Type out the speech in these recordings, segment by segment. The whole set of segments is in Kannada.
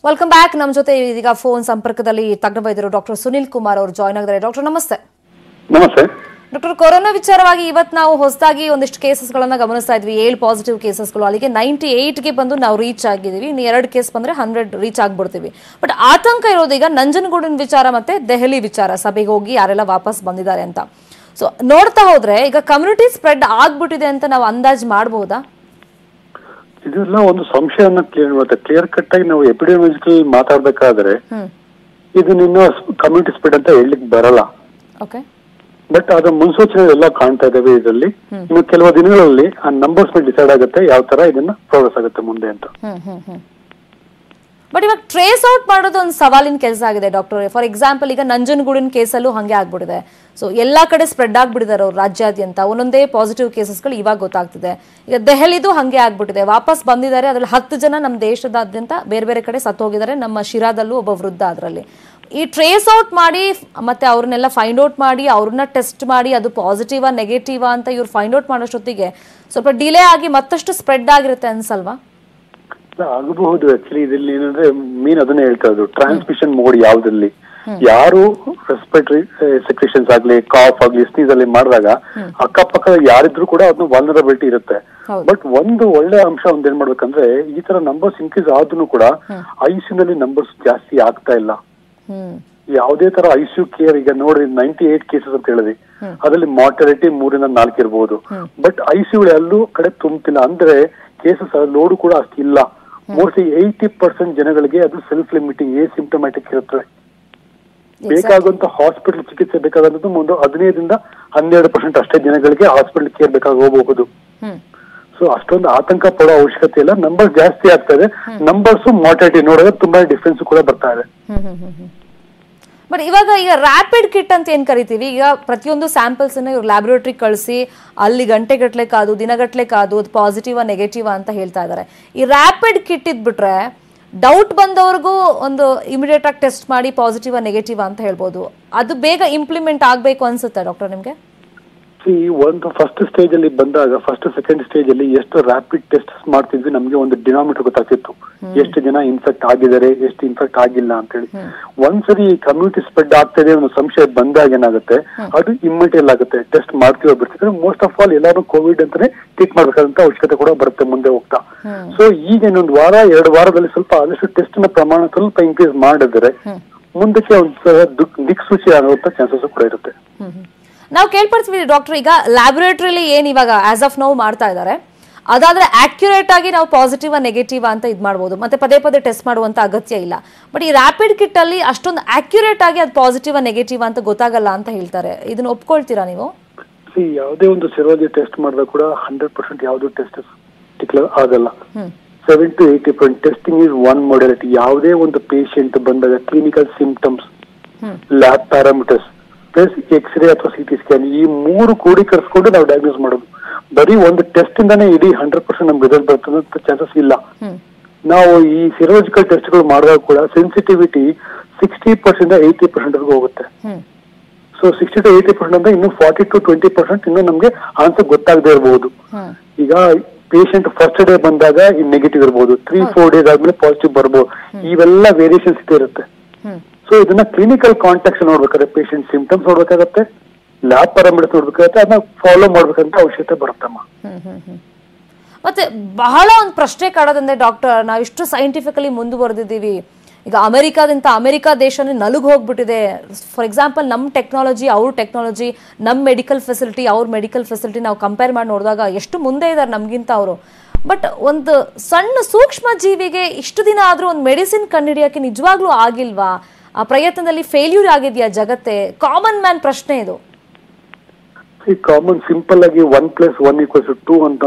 Welcome back. ನಮ್ಮ ಜೊತೆ ಇದೀಗ ಫೋನ್ ಸಂಪರ್ಕದಲ್ಲಿ ತಜ್ಞ ವೈದ್ಯರು ಡಾಕ್ಟರ್ ಸುನಿಲ್ ಕುಮಾರ್ ಅವರು ಜಾಯ್ನ್ ಆಗಿದ್ದಾರೆ. ಡಾಕ್ಟರ್ ನಮಸ್ತೆ. ನಮಸ್ತೆ ಡಾಕ್ಟರ್, ಕೊರೋನಾ ವಿಚಾರವಾಗಿ ಇವತ್ತು ನಾವು ಹೊಸದಾಗಿ ಒಂದಿಷ್ಟು ಕೇಸಸ್ಗಳನ್ನ ಗಮನಿಸ್ತಾ ಇದ್ವಿ. 7 ಪಾಸಿಟಿವ್ ಕೇಸಸ್ಗಳು, ಅಲ್ಲಿಗೆ 98ಗೆ ಬಂದು ನಾವು ರೀಚ್ ಆಗಿದ್ದೀವಿ. ಇನ್ನು 2 ಕೇಸ್ ಬಂದ್ರೆ 100 ರೀಚ್ ಆಗ್ಬಿಡ್ತೀವಿ. ಬಟ್ ಆತಂಕ ಇರೋದು ಈಗ ನಂಜನಗೂಡಿನ ವಿಚಾರ ಮತ್ತೆ ದೆಹಲಿ ವಿಚಾರ, ಸಭೆಗೆ ಹೋಗಿ ಯಾರೆಲ್ಲ ವಾಪಸ್ ಬಂದಿದ್ದಾರೆ ಅಂತ. ಸೊ ನೋಡ್ತಾ ಹೋದ್ರೆ ಈಗ ಕಮ್ಯುನಿಟಿ ಸ್ಪ್ರೆಡ್ ಆಗ್ಬಿಟ್ಟಿದೆ ಅಂತ ನಾವು ಅಂದಾಜು ಮಾಡಬಹುದಾ? ಇದೆಲ್ಲ ಒಂದು ಸಂಶಯವನ್ನ ಕ್ಲಿಯರ್ ಕಟ್ ಆಗಿ ನಾವು ಎಪಿಡೆಮಿಯಾಲಜಿಕಲ್ ಮಾತಾಡ್ಬೇಕಾದ್ರೆ ಇದು ನಿನ್ನ ಕಮ್ಯುನಿಟಿ ಸ್ಪ್ರೆಡ್ ಅಂತ ಹೇಳಲಿಕ್ಕೆ ಬರಲ್ಲ. ಓಕೆ, ಬಟ್ ಅದ ಮುನ್ಸೂಚನೆ ಎಲ್ಲ ಕಾಣ್ತಾ ಇದಾವೆ. ಇದರಲ್ಲಿ ಇನ್ನು ಕೆಲವು ದಿನಗಳಲ್ಲಿ ಆ ನಂಬರ್ಸ್ ಮೇಲೆ ಡಿಸೈಡ್ ಆಗುತ್ತೆ ಯಾವ ತರ ಇದನ್ನ ಪ್ರೋಗ್ರೆಸ್ ಆಗುತ್ತೆ ಮುಂದೆ ಅಂತ. ಬಟ್ ಇವಾಗ ಟ್ರೇಸ್ ಔಟ್ ಮಾಡೋದು ಒಂದು ಸವಾಲಿನ ಕೆಲಸ ಆಗಿದೆ ಡಾಕ್ಟರ್. ಫಾರ್ ಎಕ್ಸಾಂಪಲ್, ಈಗ ನಂಜನಗೂಡಿನ ಕೇಸಲ್ಲೂ ಹಂಗೆ ಆಗ್ಬಿಟ್ಟಿದೆ. ಸೊ ಎಲ್ಲಾ ಕಡೆ ಸ್ಪ್ರೆಡ್ ಆಗ್ಬಿಟ್ಟಿದ್ದಾರೆ ಅವ್ರು ರಾಜ್ಯಾದ್ಯಂತ. ಒಂದೊಂದೇ ಪಾಸಿಟಿವ್ ಕೇಸಸ್ಗಳು ಇವಾಗ ಗೊತ್ತಾಗ್ತಿದೆ. ಈಗ ದೆಹಲಿದು ಹಂಗೆ ಆಗ್ಬಿಟ್ಟಿದೆ. ವಾಪಸ್ ಬಂದಿದ್ದಾರೆ, ಅದ್ರಲ್ಲಿ 10 ಜನ ನಮ್ಮ ದೇಶದಾದ್ಯಂತ ಬೇರೆ ಬೇರೆ ಕಡೆ ಸತ್ತೋಗಿದ್ದಾರೆ. ನಮ್ಮ ಶಿರಾದಲ್ಲೂ ಒಬ್ಬ ವೃದ್ಧ ಅದರಲ್ಲಿ. ಈ ಟ್ರೇಸ್ ಔಟ್ ಮಾಡಿ ಮತ್ತೆ ಅವ್ರನ್ನೆಲ್ಲ ಫೈಂಡ್ ಔಟ್ ಮಾಡಿ ಅವ್ರನ್ನ ಟೆಸ್ಟ್ ಮಾಡಿ ಅದು ಪಾಸಿಟಿವಾ ನೆಗೆಟಿವಾ ಅಂತ ಇವ್ರು ಫೈಂಡ್ ಔಟ್ ಮಾಡೋಷ್ಟೊತ್ತಿಗೆ ಸ್ವಲ್ಪ ಡಿಲೇ ಆಗಿ ಮತ್ತಷ್ಟು ಸ್ಪ್ರೆಡ್ ಆಗಿರುತ್ತೆ ಅನ್ಸಲ್ವಾ? ಆಗಬಹುದು. ಆಕ್ಚುಲಿ ಇದರಲ್ಲಿ ಏನಂದ್ರೆ ಮೀನ್ ಅದನ್ನೇ ಹೇಳ್ತಾ ಇದ್ರು, ಟ್ರಾನ್ಸ್ಮಿಷನ್ ಮೋಡ್ ಯಾವ್ದಲ್ಲಿ ಯಾರು ರೆಸ್ಪಿರೇಟರಿ ಸೆಕ್ರೇಷನ್ಸ್ ಆಗ್ಲಿ, ಕಾಫ್ ಆಗ್ಲಿ, ಸ್ನೀಸ್ ಅಲ್ಲಿ ಮಾಡಿದಾಗ ಅಕ್ಕಪಕ್ಕ ಯಾರಿದ್ರು ಕೂಡ ಅದನ್ನ ವಲ್ನರಬಿಲಿಟಿ ಇರುತ್ತೆ. ಬಟ್ ಒಂದು ಒಳ್ಳೆ ಅಂಶ ಒಂದ್ ಏನ್ ಮಾಡ್ಬೇಕಂದ್ರೆ, ಈ ತರ ನಂಬರ್ಸ್ ಇನ್ಕ್ರೀಸ್ ಆದ್ರೂ ಕೂಡ ಐಸಿಯು ನಲ್ಲಿ ನಂಬರ್ಸ್ ಜಾಸ್ತಿ ಆಗ್ತಾ ಇಲ್ಲ. ಯಾವುದೇ ತರ ಐಸಿಯು ಕೇರ್ ಈಗ ನೋಡಿ 98 ಕೇಸಸ್ ಅಂತ ಹೇಳಿದ್ವಿ, ಅದರಲ್ಲಿ ಮಾರ್ಟಾಲಿಟಿ 3 ಇಂದ 4 ಇರಬಹುದು. ಬಟ್ ಐಸಿಯು ಎಲ್ಲೂ ಕಡೆ ತುಂಬ್ತಿಲ್ಲ. ಅಂದ್ರೆ ಕೇಸಸ್ ಲೋಡು ಕೂಡ ಅಷ್ಟಿಲ್ಲ. ಮೋಸ್ಟ್ಲಿ 80% ಜನಗಳಿಗೆ ಅದು ಸೆಲ್ಫ್ ಲಿಮಿಟಿಂಗ್ ಎ ಸಿಂಪ್ಟಮ್ಯಾಟಿಕ್ ಇರುತ್ತದೆ. ಬೇಕಾಗುವಂತ ಹಾಸ್ಪಿಟಲ್ ಚಿಕಿತ್ಸೆ ಬೇಕಾದಂತದ್ದು ಒಂದು 15ರಿಂದ 12% ಅಷ್ಟೇ ಜನಗಳಿಗೆ ಹಾಸ್ಪಿಟಲ್ ಕೇರ್ ಬೇಕಾಗಿ ಹೋಗಬಹುದು. ಸೊ ಅಷ್ಟೊಂದು ಆತಂಕ ಪಡೋ ಅವಶ್ಯಕತೆ ಇಲ್ಲ. ನಂಬರ್ ಜಾಸ್ತಿ ಆಗ್ತಾ ಇದೆ. ನಂಬರ್ಸ್ ಮಾರ್ಟಾಲಿಟಿ ನೋಡಿದ್ರೆ ತುಂಬಾ ಡಿಫ್ರೆನ್ಸ್ ಕೂಡ ಬರ್ತಾ ಇದೆ. ಬಟ್ ಇವಾಗ ಈಗ ರ್ಯಾಪಿಡ್ ಕಿಟ್ ಅಂತ ಏನ್ ಕರಿತೀವಿ, ಈಗ ಪ್ರತಿಯೊಂದು ಸ್ಯಾಂಪಲ್ಸ್ ಅನ್ನ ಇವ್ರು ಲ್ಯಾಬೊರೇಟರಿ ಕಳಿಸಿ ಅಲ್ಲಿ ಗಂಟೆಗಟ್ಲೆ ಕಾದು ದಿನಗಟ್ಲೆ ಕಾದು ಅದು ಪಾಸಿಟಿವಾ ನೆಗೆಟಿವಾ ಅಂತ ಹೇಳ್ತಾ ಇದ್ದಾರೆ. ಈ ರ್ಯಾಪಿಡ್ ಕಿಟ್ ಇದ್ಬಿಟ್ರೆ ಡೌಟ್ ಬಂದವ್ರಿಗೂ ಒಂದು ಇಮಿಡಿಯೇಟ್ ಆಗಿ ಟೆಸ್ಟ್ ಮಾಡಿ ಪಾಸಿಟಿವಾ ನೆಗೆಟಿವಾ ಅಂತ ಹೇಳ್ಬೋದು. ಅದು ಬೇಗ ಇಂಪ್ಲಿಮೆಂಟ್ ಆಗ್ಬೇಕು ಅನ್ಸುತ್ತೆ ಡಾಕ್ಟರ್ ನಿಮ್ಗೆ? ಒಂದು ಫಸ್ಟ್ ಸ್ಟೇಜ್ ಅಲ್ಲಿ ಬಂದಾಗ, ಫಸ್ಟ್ ಸೆಕೆಂಡ್ ಸ್ಟೇಜ್ ಅಲ್ಲಿ ಎಷ್ಟು ರ್ಯಾಪಿಡ್ ಟೆಸ್ಟ್ ಮಾಡ್ತಿದ್ವಿ ನಮ್ಗೆ ಒಂದು ಡಿನಾಮಿನೇಟರ್ ಗೊತ್ತಾಗ್ತಿತ್ತು. ಎಷ್ಟು ಜನ ಇನ್ಫೆಕ್ಟ್ ಆಗಿದ್ದಾರೆ, ಎಷ್ಟು ಇನ್ಫೆಕ್ಟ್ ಆಗಿಲ್ಲ ಅಂತ ಹೇಳಿ. ಒಂದ್ಸರಿ ಕಮ್ಯುನಿಟಿ ಸ್ಪ್ರೆಡ್ ಆಗ್ತಿದೆ ಒಂದು ಸಂಶಯ ಬಂದಾಗ ಏನಾಗುತ್ತೆ, ಅದು ಇಮ್ಮಿಡಿಯೇಟ್ ಆಗುತ್ತೆ. ಟೆಸ್ಟ್ ಮಾಡ್ತೀವಿ ಬಿಡ್ತಿದ್ರೆ ಮೋಸ್ಟ್ ಆಫ್ ಆಲ್ ಎಲ್ಲರೂ ಕೋವಿಡ್ ಅಂತಾನೆ ಟ್ರೀಟ್ ಮಾಡ್ಬೇಕಾದಂತ ಅವಶ್ಯಕತೆ ಕೂಡ ಬರುತ್ತೆ ಮುಂದೆ ಹೋಗ್ತಾ. ಸೊ ಈಗ ಇನ್ನೊಂದು ವಾರ 2 ವಾರದಲ್ಲಿ ಸ್ವಲ್ಪ ಆದಷ್ಟು ಟೆಸ್ಟ್ ನ ಪ್ರಮಾಣ ಸ್ವಲ್ಪ ಇನ್ಕ್ರೀಸ್ ಮಾಡಿದ್ರೆ ಮುಂದಕ್ಕೆ ಒಂದು ದಿಕ್ಸೂಚಿ ಆಗುವಂತ ಚಾನ್ಸಸ್ ಕೂಡ ಇರುತ್ತೆ. ನಾವು ಕೇಳ್ಪಡ್ತೀವಿ ಡಾಕ್ಟರ್, ಈಗ ಲ್ಯಾಬೊರೇಟರಿಲಿ ಏನ್ ಇವಾಗ ಆಸ್ ಆಫ್ ನೌ ಮಾಡ್ತಾ ಇದ್ದಾರೆ, ಅದಾದ್ರೆ ಅಕ್ಯುರೇಟ್ ಆಗಿ ನಾವು ಪಾಸಿಟಿವ್ ನೆಗೆಟಿವ್ ಅಂತ ಇದ್ ಮಾಡಬಹುದು, ಮತ್ತೆ ಪದೇ ಪದೇ ಟೆಸ್ಟ್ ಮಾಡುವಂತ ಅಗತ್ಯ ಇಲ್ಲ. ಬಟ್ ಈ ರ್ಯಾಪಿಡ್ ಕಿಟ್ ಅಲ್ಲಿ ಅಷ್ಟೊಂದು ಅಕ್ಯುರೇಟ್ ಆಗಿ ಅದು ಪಾಸಿಟಿವ್ ನೆಗೆಟಿವ್ ಅಂತ ಗೊತ್ತಾಗಲ್ಲ ಅಂತ ಹೇಳ್ತಾರೆ. ಇದನ್ನ ಒಪ್ಕೊಳ್ತೀರಾ ನೀವು? ಯಾವುದೇ ಒಂದು ಸೆರೋಲಜಿ ಟೆಸ್ಟ್ ಮಾಡಿದಾಗ ಕೂಡ 100% ಯಾವ್ದು ಟೆಸ್ಟ್ ಡಿಕ್ಲೇರ್ ಆಗಲ್ಲ. 7 to 80% testing is one modality. ಯಾವುದೇ ಒಂದು ಪೇಷಂಟ್ ಬಂದಾಗ clinical symptoms, lab parameters plus X ray ಅಥವಾ ಸಿಟಿ ಸ್ಕ್ಯಾನ್, ಈ 3 ಕೂಡಿಕರಿಸ್ಕೊಂಡು ನಾವು ಡಯಾಗ್ನೋಸ್ ಮಾಡೋದು. ಬರೀ ಒಂದು ಟೆಸ್ಟ್ ಇಂದಾನೇ ಇಡೀ 100% ನಮ್ಗೆ ರಿಸಲ್ಟ್ ಬರ್ತದೆ ಚಾನ್ಸಸ್ ಇಲ್ಲ. ನಾವು ಈ ಸಿರೋಲಜಿಕಲ್ ಟೆಸ್ಟ್ ಗಳು ಮಾಡಿದಾಗ ಕೂಡ ಸೆನ್ಸಿಟಿವಿಟಿ 60% 80% ಹೋಗುತ್ತೆ. ಸೊ 60 to 80% ಅಂದ್ರೆ ಇನ್ನು 40 to 20% ಇನ್ನು ನಮ್ಗೆ ಆನ್ಸರ್ ಗೊತ್ತಾಗದೇ ಇರಬಹುದು. ಈಗ ಪೇಷಂಟ್ ಫಸ್ಟ್ ಡೇ ಬಂದಾಗ ನೆಗೆಟಿವ್ ಇರಬಹುದು, 3-4 ಡೇಸ್ ಆದ್ಮೇಲೆ ಪಾಸಿಟಿವ್ ಬರ್ಬೋದು. ಇವೆಲ್ಲ ವೇರಿಯೇಷನ್ಸ್ ಇರುತ್ತೆ. ಸೊ ಇದನ್ನ ಕ್ಲಿನಿಕಲ್ ಕಾಂಟ್ಯಾಕ್ಟ್ ನೋಡ್ಬೇಕಾದ್ರೆ ಪೇಷಂಟ್ ಸಿಂಪ್ಟಮ್ಸ್ ನೋಡ್ಬೇಕಾಗತ್ತೆ, ಲ್ಯಾಬ್ ಪ್ಯಾರಾಮೀಟರ್ಸ್ ನೋಡ್ಬೇಕಾಗತ್ತೆ, ಅದನ್ನ ಫಾಲೋ ಮಾಡ್ಬೇಕಂತ ಅವಶ್ಯಕತೆ ಬರುತ್ತಮ್ಮ. ಮತ್ತೆ ಬಹಳ ಒಂದು ಪ್ರಶ್ನೆ ಕಾಡೋದಂದ್ರೆ ಡಾಕ್ಟರ್, ನಾವು ಇಷ್ಟು ಸೈಂಟಿಫಿಕಲಿ ಮುಂದುವರೆದಿದ್ದೀವಿ. ಈಗ ಅಮೆರಿಕಾ ದೇಶನೇ ನಲುಗ್ ಹೋಗ್ಬಿಟ್ಟಿದೆ. ಫಾರ್ ಎಕ್ಸಾಂಪಲ್ ನಮ್ಮ ಟೆಕ್ನಾಲಜಿ ಅವ್ರ ಟೆಕ್ನಾಲಜಿ, ನಮ್ಮ ಮೆಡಿಕಲ್ ಫೆಸಿಲಿಟಿ ಅವ್ರ ಮೆಡಿಕಲ್ ಫೆಸಿಲಿಟಿ ನಾವು ಕಂಪೇರ್ ಮಾಡಿ ನೋಡಿದಾಗ ಎಷ್ಟು ಮುಂದೆ ಇದ್ದಾರೆ ನಮ್ಗಿಂತ ಅವರು. ಬಟ್ ಒಂದು ಸಣ್ಣ ಸೂಕ್ಷ್ಮ ಜೀವಿಗೆ ಇಷ್ಟು ದಿನ ಆದ್ರೂ ಒಂದು ಮೆಡಿಸಿನ್ ಕಂಡುಹಿಡಿಯೋಕೆ ನಿಜವಾಗ್ಲೂ ಆಗಿಲ್ವಾ? ಆ ಪ್ರಯತ್ನದಲ್ಲಿ ಫೇಲ್ಯೂರ್ ಆಗಿದೆಯಾ ಜಗತ್ತೇ? ಕಾಮನ್ ಮ್ಯಾನ್ ಪ್ರಶ್ನೆ ಇದು. ಕಾಮನ್ ಸಿಂಪಲ್ ಆಗಿ 1+1=2 ಅಂತ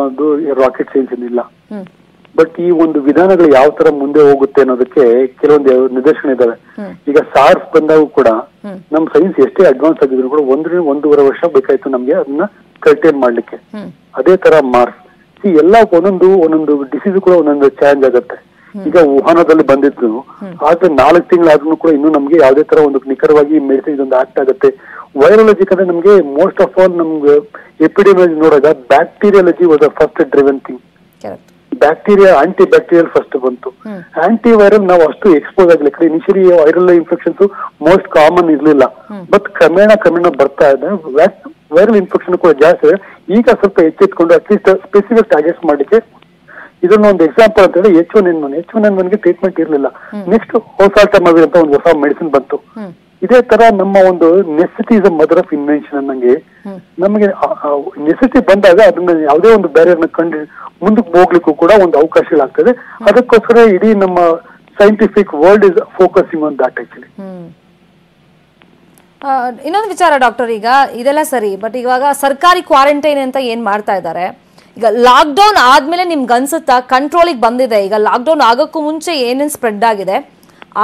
ರಾಕೆಟ್ ಸೈನ್ಸ್ ಏನಿಲ್ಲ. ಬಟ್ ಈ ಒಂದು ವಿಧಾನಗಳು ಯಾವ ತರ ಮುಂದೆ ಹೋಗುತ್ತೆ ಅನ್ನೋದಕ್ಕೆ ಕೆಲವೊಂದು ನಿದರ್ಶನ ಇದಾವೆ. ಈಗ ಸಾರ್ಸ್ ಬಂದಾಗ ಕೂಡ ನಮ್ ಸೈನ್ಸ್ ಎಷ್ಟೇ ಅಡ್ವಾನ್ಸ್ ಆಗಿದ್ರು ಕೂಡ 1-1.5 ವರ್ಷ ಬೇಕಾಯ್ತು ನಮ್ಗೆ ಅದನ್ನ ಕರ್ಟೇನ್ ಮಾಡ್ಲಿಕ್ಕೆ. ಅದೇ ತರ ಮಾರ್ಸ್ ಎಲ್ಲ ಒಂದೊಂದು ಡಿಸೀಸ್ ಕೂಡ ಒಂದೊಂದು ಚಾಲೆಂಜ್ ಆಗುತ್ತೆ. ಈಗ ವುಹಾನದಲ್ಲಿ ಬಂದಿದ್ದು ಆದ್ರೆ 4 ತಿಂಗಳಾದ್ರೂ ಕೂಡ ಇನ್ನು ನಮ್ಗೆ ಯಾವ್ದೇ ತರ ಒಂದು ನಿಖರವಾಗಿ ಮೆಡಿಸಿನ್ ಇದೊಂದು ಆಕ್ಟ್ ಆಗುತ್ತೆ. ವೈರಾಲಜಿ ಅಂದ್ರೆ ನಮ್ಗೆ ಮೋಸ್ಟ್ ಆಫ್ ಆಲ್ ನಮ್ಗೆ ಎಪಿಡೆಮಿಯಾಲಜಿ ನೋಡಿದಾಗ bacteriology was the first driven thing. Bacteria anti bacterial first ಬಂತು. ಆಂಟಿ ವೈರಲ್ ನಾವು ಅಷ್ಟು ಎಕ್ಸ್ಪೋಸ್ ಆಗ್ಲಿಕ್ಕೆ initially viral infections most common ಇರ್ಲಿಲ್ಲ, ಬಟ್ ಕ್ರಮೇಣ ಬರ್ತಾ ಇದೆ. ವೈರಲ್ ಇನ್ಫೆಕ್ಷನ್ ಕೂಡ ಜಾಸ್ತಿ ಇದೆ. ಈಗ ಸ್ವಲ್ಪ ಎಚ್ಚೆತ್ಕೊಂಡು ಅಟ್ಲೀಸ್ಟ್ ಸ್ಪೆಸಿಫಿಕ್ ಟಾರ್ಗೆಟ್ಸ್ ಮಾಡಲಿಕ್ಕೆ ಇದನ್ನ ಒಂದು ಎಕ್ಸಾಂಪಲ್ ಅಂತ ಹೇಳಿ H1N1 ಗೆ ಟ್ರೀಟ್ಮೆಂಟ್ ಇರಲಿಲ್ಲ. ನೆಕ್ಸ್ಟ್ ಹೋಸಾಲ್ಟಮವಿರ್ ಅಂತ ಒಂದು ಹೊಸ ಮೆಡಿಸಿನ್ ಬಂತು. ಇದೇ ತರ ನಮ್ಮ ಒಂದು necessity is a mother of invention ಅನ್ನಂಗೆ ನಮಗೆ ನೆಸೆಸಿಟಿ ಬಂದಾಗ ಅದನ್ನ ಯಾವುದೇ ಒಂದು ಬ್ಯಾರಿಯರ್ನ ಕಂಡು ಮುಂದಕ್ಕೆ ಹೋಗ್ಲಿಕ್ಕೂ ಕೂಡ ಒಂದು ಅವಕಾಶಗಳಾಗ್ತದೆ. ಅದಕ್ಕೋಸ್ಕರ ಇಡೀ ನಮ್ಮ scientific world is focusing on that actually. ಇನ್ನೊಂದು ವಿಚಾರ ಡಾಕ್ಟರ್, ಈಗ ಇದೆಲ್ಲ ಸರಿ, ಬಟ್ ಇವಾಗ ಸರ್ಕಾರಿ ಕ್ವಾರಂಟೈನ್ ಅಂತ ಏನ್ ಮಾಡ್ತಾ ಇದ್ದಾರೆ, ಈಗ ಲಾಕ್ಡೌನ್ ಆದ್ಮೇಲೆ ನಿಮ್ಗೆ ಅನ್ಸುತ್ತಾ ಕಂಟ್ರೋಲಿಗೆ ಬಂದಿದೆ? ಈಗ ಲಾಕ್ಡೌನ್ ಆಗೋಕ್ಕೂ ಮುಂಚೆ ಏನೇನು ಸ್ಪ್ರೆಡ್ ಆಗಿದೆ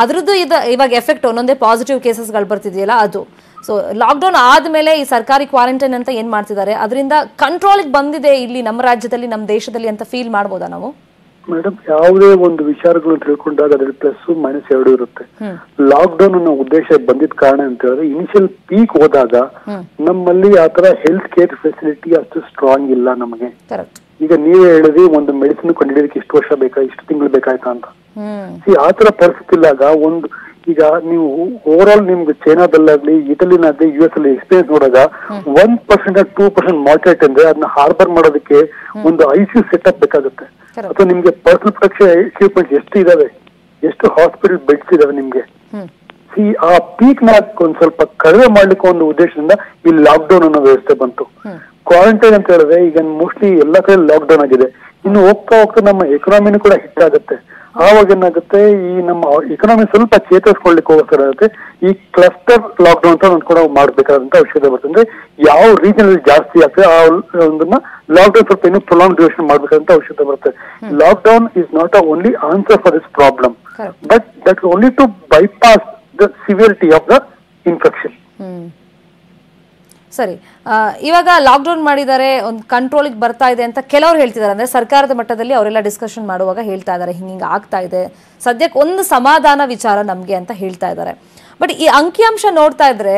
ಅದ್ರದ್ದು ಇವಾಗ ಎಫೆಕ್ಟ್ ಒಂದೊಂದೇ ಪಾಸಿಟಿವ್ ಕೇಸಸ್ಗಳು ಬರ್ತಿದೆಯಲ್ಲ ಅದು. ಸೊ ಲಾಕ್ಡೌನ್ ಆದ್ಮೇಲೆ ಈ ಸರ್ಕಾರಿ ಕ್ವಾರಂಟೈನ್ ಅಂತ ಏನ್ ಮಾಡ್ತಿದ್ದಾರೆ ಅದರಿಂದ ಕಂಟ್ರೋಲಿಗೆ ಬಂದಿದೆ ಇಲ್ಲಿ ನಮ್ಮ ರಾಜ್ಯದಲ್ಲಿ ನಮ್ಮ ದೇಶದಲ್ಲಿ ಅಂತ ಫೀಲ್ ಮಾಡ್ಬೋದಾ ನಾವು? ಮೇಡಮ್, ಯಾವುದೇ ಒಂದು ವಿಚಾರಗಳನ್ನು ತಿಳ್ಕೊಂಡಾಗ ಅದ್ರ ಪ್ಲಸ್ ಮೈನಸ್ ಎರಡು ಇರುತ್ತೆ. ಲಾಕ್ ಡೌನ್ ಅನ್ನೋ ಉದ್ದೇಶ ಬಂದಿದ್ದ ಕಾರಣ ಅಂತ ಹೇಳಿದ್ರೆ ಇನಿಷಿಯಲ್ ಪೀಕ್ ಹೋದಾಗ ನಮ್ಮಲ್ಲಿ ಆತರ ಹೆಲ್ತ್ ಕೇರ್ ಫೆಸಿಲಿಟಿ ಅಷ್ಟು ಸ್ಟ್ರಾಂಗ್ ಇಲ್ಲ ನಮಗೆ. ಈಗ ನೀವೇ ಹೇಳಿದ್ರಿ ಒಂದು ಮೆಡಿಸಿನ್ ಕಂಡುಹಿಡಿಯೋದಕ್ಕೆ ಇಷ್ಟು ವರ್ಷ ಇಷ್ಟು ತಿಂಗಳು ಬೇಕಾಯ್ತಾ ಅಂತ. ಆತರ ಪರಿಸ್ಥಿತಿ ಇಲ್ಲಾಗ ಒಂದು ಈಗ ನೀವು ಓವರ್ ಆಲ್ ನಿಮ್ಗೆ ಚೈನಾದಲ್ಲಾಗ್ಲಿ ಇಟಲಿನಾಗ್ಲಿ US ಅಲ್ಲಿ ಎಕ್ಸ್ಪೀರಿಯನ್ಸ್ ನೋಡಾಗ 1% 2% ಮಾರ್ಟೇಟ್ ಅಂದ್ರೆ ಅದನ್ನ ಹಾರ್ಬರ್ ಮಾಡೋದಕ್ಕೆ ಒಂದು ICU ಸೆಟಪ್ ಬೇಕಾಗುತ್ತೆ. ಅಥವಾ ನಿಮ್ಗೆ ಪರ್ಸನಲ್ ಪ್ರೊಟೆಕ್ಷನ್ ಎಕ್ವಿಪ್ಮೆಂಟ್ ಎಷ್ಟು ಇದಾವೆ, ಎಷ್ಟು ಹಾಸ್ಪಿಟಲ್ ಬೆಡ್ಸ್ ಇದಾವೆ ನಿಮ್ಗೆ. ಆ ಪೀಕ್ ನ ಒಂದ್ ಸ್ವಲ್ಪ ಕಡಿಮೆ ಮಾಡ್ಲಿಕ್ಕೆ ಒಂದು ಉದ್ದೇಶದಿಂದ ಈ ಲಾಕ್ ಡೌನ್ ಅನ್ನೋ ವ್ಯವಸ್ಥೆ ಬಂತು. ಕ್ವಾರಂಟೈನ್ ಅಂತ ಹೇಳಿದ್ರೆ ಈಗ ಮೋಸ್ಟ್ಲಿ ಎಲ್ಲಾ ಕಡೆ ಲಾಕ್ ಡೌನ್ ಆಗಿದೆ. ಇನ್ನು ಹೋಗ್ತಾ ನಮ್ಮ ಎಕನಾಮಿನೂ ಕೂಡ ಹಿಟ್ ಆಗುತ್ತೆ. ಆವಾಗ ಏನಾಗುತ್ತೆ, ಈ ನಮ್ಮ ಎಕನಾಮಿ ಸ್ವಲ್ಪ ಚೇತರಿಸ್ಕೊಳ್ಳಿಕ್ಕೋಸ್ಕರ ಆಗುತ್ತೆ ಈ ಕ್ಲಸ್ಟರ್ ಲಾಕ್ ಡೌನ್ ಅಂತ ಕೂಡ ಮಾಡ್ಬೇಕಾದಂತ ಅವಶ್ಯಕತೆ ಬರ್ತದೆ. ಅಂದ್ರೆ ಯಾವ ರೀಜನ್ ಅಲ್ಲಿ ಜಾಸ್ತಿ ಆಗ್ತದೆ ಆ ಒಂದನ್ನ ಲಾಕ್ ಡೌನ್ ಸ್ವಲ್ಪ ಇನ್ನೂ ಪ್ರೊಲಾಂಗ್ ಡ್ಯೂರೇಷನ್ ಮಾಡ್ಬೇಕಂತ ಅವಶ್ಯಕತೆ ಬರುತ್ತೆ. Lockdown is not a only answer for this problem, but that only to bypass the severity of the infection. ಸರಿ, ಇವಾಗ ಲಾಕ್ಡೌನ್ ಮಾಡಿದ್ದಾರೆ, ಒಂದು ಕಂಟ್ರೋಲಿಗೆ ಬರ್ತಾ ಇದೆ ಅಂತ ಕೆಲವರು ಹೇಳ್ತಿದ್ದಾರೆ. ಅಂದ್ರೆ ಸರ್ಕಾರದ ಮಟ್ಟದಲ್ಲಿ ಅವರೆಲ್ಲ ಡಿಸ್ಕಷನ್ ಮಾಡುವಾಗ ಹೇಳ್ತಾ ಇದ್ದಾರೆ ಹಿಂಗೆ ಆಗ್ತಾ ಇದೆ, ಸದ್ಯಕ್ಕೆ ಒಂದು ಸಮಾಧಾನ ವಿಚಾರ ನಮ್ಗೆ ಅಂತ ಹೇಳ್ತಾ ಇದ್ದಾರೆ. ಬಟ್ ಈ ಅಂಕಿಅಂಶ ನೋಡ್ತಾ ಇದ್ರೆ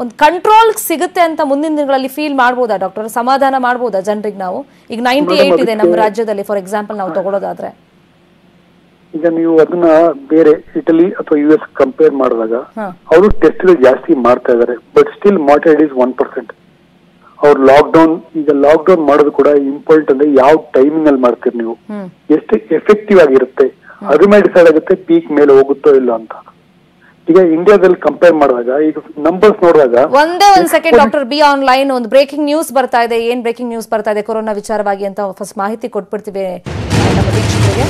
ಒಂದು ಕಂಟ್ರೋಲ್ ಸಿಗುತ್ತೆ ಅಂತ ಮುಂದಿನ ದಿನಗಳಲ್ಲಿ ಫೀಲ್ ಮಾಡ್ಬೋದಾ ಡಾಕ್ಟರ್? ಸಮಾಧಾನ ಮಾಡ್ಬೋದಾ ಜನರಿಗೆ? ನಾವು ಈಗ 98 ಇದೆ ನಮ್ಮ ರಾಜ್ಯದಲ್ಲಿ ಫಾರ್ ಎಕ್ಸಾಂಪಲ್ ನಾವು ತಗೊಳ್ಳೋದಾದ್ರೆ. ಈಗ ನೀವು ಅದನ್ನ ಬೇರೆ ಇಟಲಿ ಅಥವಾ US ಕಂಪೇರ್ ಮಾಡಿದಾಗ ಅವರು ಟೆಸ್ಟ್ ಜಾಸ್ತಿ ಮಾಡ್ತಾ ಇದಾರೆ, ಬಟ್ ಸ್ಟಿಲ್ ಮಾರ್ಟೆಡ್ ಇಸ್ 1%. ಅವ್ರು ಲಾಕ್ ಡೌನ್ ಮಾಡೋದು ಕೂಡ ಇಂಪಾರ್ಟೆಂಟ್ ಅಂದ್ರೆ ಯಾವ ಟೈಮಿಂಗ್ ಅಲ್ಲಿ ಮಾಡ್ತೀರಿ ನೀವು, ಎಷ್ಟು ಎಫೆಕ್ಟಿವ್ ಆಗಿರುತ್ತೆ ಅದ್ರ ಮೇಲೆ ಡಿಸೈಡ್ ಆಗುತ್ತೆ ಪೀಕ್ ಮೇಲೆ ಹೋಗುತ್ತೋ ಇಲ್ಲ ಅಂತ. ಈಗ ಇಂಡಿಯಾದಲ್ಲಿ ಕಂಪೇರ್ ಮಾಡಿದಾಗ ಈಗ ನಂಬರ್ಸ್ ನೋಡಿದಾಗ ಒಂದೇ ಒಂದು ಸೆಕೆಂಡ್ ಡಾಕ್ಟರ್, ಬಿ ಆನ್ಲೈನ್ ಒಂದು ಬ್ರೇಕಿಂಗ್ ನ್ಯೂಸ್ ಬರ್ತಾ ಇದೆ. ಏನ್ ಬ್ರೇಕಿಂಗ್ ನ್ಯೂಸ್ ಬರ್ತಾ ಇದೆ ಕೊರೋನಾ ವಿಚಾರವಾಗಿ ಅಂತ ಫಸ್ಟ್ ಮಾಹಿತಿ ಕೊಟ್ಬಿಡ್ತೀವಿ ನಮ್ಮ ವೀಕ್ಷಕರಿಗೆ.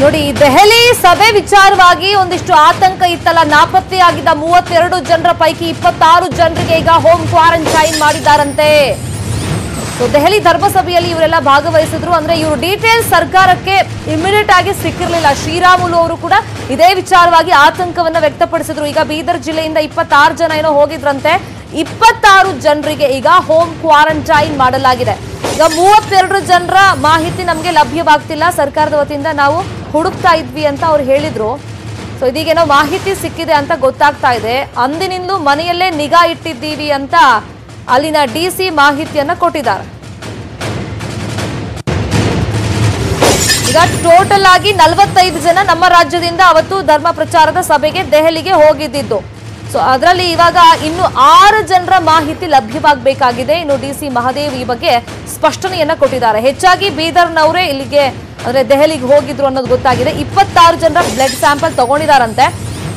ನೋಡಿ, ದೆಹಲಿ ಸಭೆ ವಿಚಾರವಾಗಿ ಒಂದಿಷ್ಟು ಆತಂಕ ಇತ್ತಲ್ಲ. ನಾಪತ್ತೆಯಾಗಿದ್ದ 32 ಜನರ ಪೈಕಿ 26 ಜನರಿಗೆ ಈಗ ಹೋಮ್ ಕ್ವಾರಂಟೈನ್ ಮಾಡಿದ್ದಾರಂತೆ. ದೆಹಲಿ ಧರ್ಮಸಭೆಯಲ್ಲಿ ಇವರೆಲ್ಲ ಭಾಗವಹಿಸಿದ್ರು. ಅಂದ್ರೆ ಇವರು ಡೀಟೇಲ್ಸ್ ಸರ್ಕಾರಕ್ಕೆ ಇಮಿಡಿಯೇಟ್ ಆಗಿ ಸಿಕ್ಕಿರ್ಲಿಲ್ಲ. ಶ್ರೀರಾಮುಲು ಅವರು ಕೂಡ ಇದೇ ವಿಚಾರವಾಗಿ ಆತಂಕವನ್ನ ವ್ಯಕ್ತಪಡಿಸಿದ್ರು. ಈಗ ಬೀದರ್ ಜಿಲ್ಲೆಯಿಂದ 26 ಜನ ಏನೋ ಹೋಗಿದ್ರಂತೆ. 26 ಜನರಿಗೆ ಈಗ ಹೋಮ್ ಕ್ವಾರಂಟೈನ್ ಮಾಡಲಾಗಿದೆ. ಈಗ 32 ಜನರ ಮಾಹಿತಿ ನಮ್ಗೆ ಲಭ್ಯವಾಗ್ತಿಲ್ಲ, ಸರ್ಕಾರದ ವತಿಯಿಂದ ನಾವು ಹುಡುಕ್ತಾ ಇದ್ವಿ ಅಂತ ಅವ್ರು ಹೇಳಿದ್ರು. ಸೊ ಇದೀಗೇನೋ ಮಾಹಿತಿ ಸಿಕ್ಕಿದೆ ಅಂತ ಗೊತ್ತಾಗ್ತಾ ಇದೆ. ಅಂದಿನಿಂದ ಮನೆಯಲ್ಲೇ ನಿಗಾ ಇಟ್ಟಿದ್ದೀವಿ ಅಂತ ಅಲ್ಲಿನ DC ಮಾಹಿತಿಯನ್ನ ಕೊಟ್ಟಿದ್ದಾರೆ. ಈಗ ಟೋಟಲ್ ಆಗಿ 45 ಜನ ನಮ್ಮ ರಾಜ್ಯದಿಂದ ಅವತ್ತು ಧರ್ಮ ಪ್ರಚಾರದ ಸಭೆಗೆ ದೆಹಲಿಗೆ ಹೋಗಿದ್ದು. ಸೊ ಅದರಲ್ಲಿ ಇವಾಗ ಇನ್ನು 6 ಜನರ ಮಾಹಿತಿ ಲಭ್ಯವಾಗಬೇಕಾಗಿದೆ. ಇನ್ನು DC ಮಹದೇವ್ ಈ ಬಗ್ಗೆ ಸ್ಪಷ್ಟನೆಯನ್ನ ಕೊಟ್ಟಿದ್ದಾರೆ. ಹೆಚ್ಚಾಗಿ ಬೀದರ್ನವರೇ ಇಲ್ಲಿಗೆ ಅಂದ್ರೆ ದೆಹಲಿಗೆ ಹೋಗಿದ್ರು ಅನ್ನೋದು ಗೊತ್ತಾಗಿದೆ. 26 ಜನರ ಬ್ಲಡ್ ಸ್ಯಾಂಪಲ್ ತಗೊಂಡಿದಾರಂತೆ.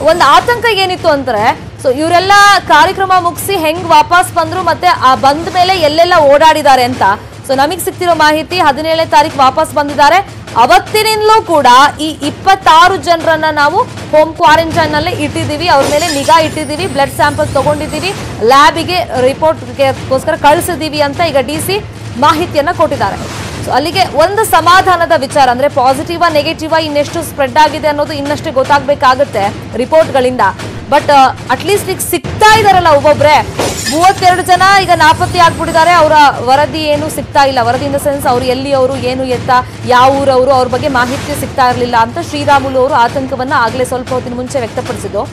ಒಂದು ಆತಂಕ ಏನಿತ್ತು ಅಂದ್ರೆ, ಸೊ ಇವರೆಲ್ಲ ಕಾರ್ಯಕ್ರಮ ಮುಗಿಸಿ ಹೆಂಗ್ ವಾಪಸ್ ಬಂದ್ರು ಮತ್ತೆ ಆ ಬಂದ ಮೇಲೆ ಎಲ್ಲೆಲ್ಲ ಓಡಾಡಿದ್ದಾರೆ ಅಂತ. ಸೊ ನಮಗೆ ಸಿಕ್ತಿರೋ ಮಾಹಿತಿ 17ನೇ ತಾರೀಕು ವಾಪಸ್ ಬಂದಿದ್ದಾರೆ. ಅವತ್ತಿನಿಂದಲೂ ಕೂಡ ಈ 26 ಜನರನ್ನ ನಾವು ಹೋಮ್ ಕ್ವಾರಂಟೈನ್ ನಲ್ಲೇ ಇಟ್ಟಿದ್ದೀವಿ, ಅವ್ರ ಮೇಲೆ ನಿಗಾ ಇಟ್ಟಿದ್ದೀವಿ, ಬ್ಲಡ್ ಸ್ಯಾಂಪಲ್ ತಗೊಂಡಿದ್ದೀವಿ, ಲ್ಯಾಬಿಗೆ ರಿಪೋರ್ಟ್ಗೋಸ್ಕರ ಕಳಿಸಿದ್ದೀವಿ ಅಂತ ಈಗ DC ಮಾಹಿತಿಯನ್ನ ಕೊಟ್ಟಿದ್ದಾರೆ. ಸೊ ಅಲ್ಲಿಗೆ ಒಂದು ಸಮಾಧಾನದ ವಿಚಾರ. ಅಂದ್ರೆ ಪಾಸಿಟಿವ್ ನೆಗೆಟಿವ್ ಇನ್ನೆಷ್ಟು ಸ್ಪ್ರೆಡ್ ಆಗಿದೆ ಅನ್ನೋದು ಇನ್ನಷ್ಟೇ ಗೊತ್ತಾಗಬೇಕಾಗುತ್ತೆ ರಿಪೋರ್ಟ್ಗಳಿಂದ. ಬಟ್ ಅಟ್ಲೀಸ್ಟ್ ಈಗ ಸಿಗ್ತಾ ಇದಾರಲ್ಲ ಒಬ್ಬೊಬ್ರೆ. 32 ಜನ ಈಗ ನಾಪತ್ತೆ ಆಗ್ಬಿಟ್ಟಿದ್ದಾರೆ. ಅವರ ವರದಿ ಏನು ಸಿಗ್ತಾ ಇಲ್ಲ. ವರದಿ ಇನ್ ದ ಸೆನ್ಸ್ ಅವ್ರು ಎಲ್ಲಿ ಅವರು, ಏನು ಎತ್ತ, ಯಾವ ಊರವರು, ಅವ್ರ ಬಗ್ಗೆ ಮಾಹಿತಿ ಸಿಗ್ತಾ ಇರಲಿಲ್ಲ ಅಂತ ಶ್ರೀರಾಮುಲು ಅವರು ಆತಂಕವನ್ನ ಆಗ್ಲೇ ಸ್ವಲ್ಪ ಹೊತ್ತಿನ ಮುಂಚೆ ವ್ಯಕ್ತಪಡಿಸಿದ್ದು.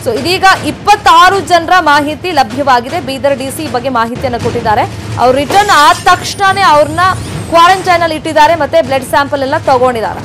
ಸೊ ಇದೀಗ 26 ಜನರ ಮಾಹಿತಿ ಲಭ್ಯವಾಗಿದೆ. ಬೀದರ್ ಡಿಸಿ ಬಗ್ಗೆ ಮಾಹಿತಿಯನ್ನು ಕೊಟ್ಟಿದ್ದಾರೆ. ಅವ್ರು ರಿಟರ್ನ್ ಆದ ತಕ್ಷಣನೇ ಅವ್ರನ್ನ ಕ್ವಾರಂಟೈನ್ ಅಲ್ಲಿ ಇಟ್ಟಿದ್ದಾರೆ, ಮತ್ತೆ ಬ್ಲಡ್ ಸ್ಯಾಂಪಲ್ ಎಲ್ಲ ತಗೊಂಡಿದ್ದಾರೆ.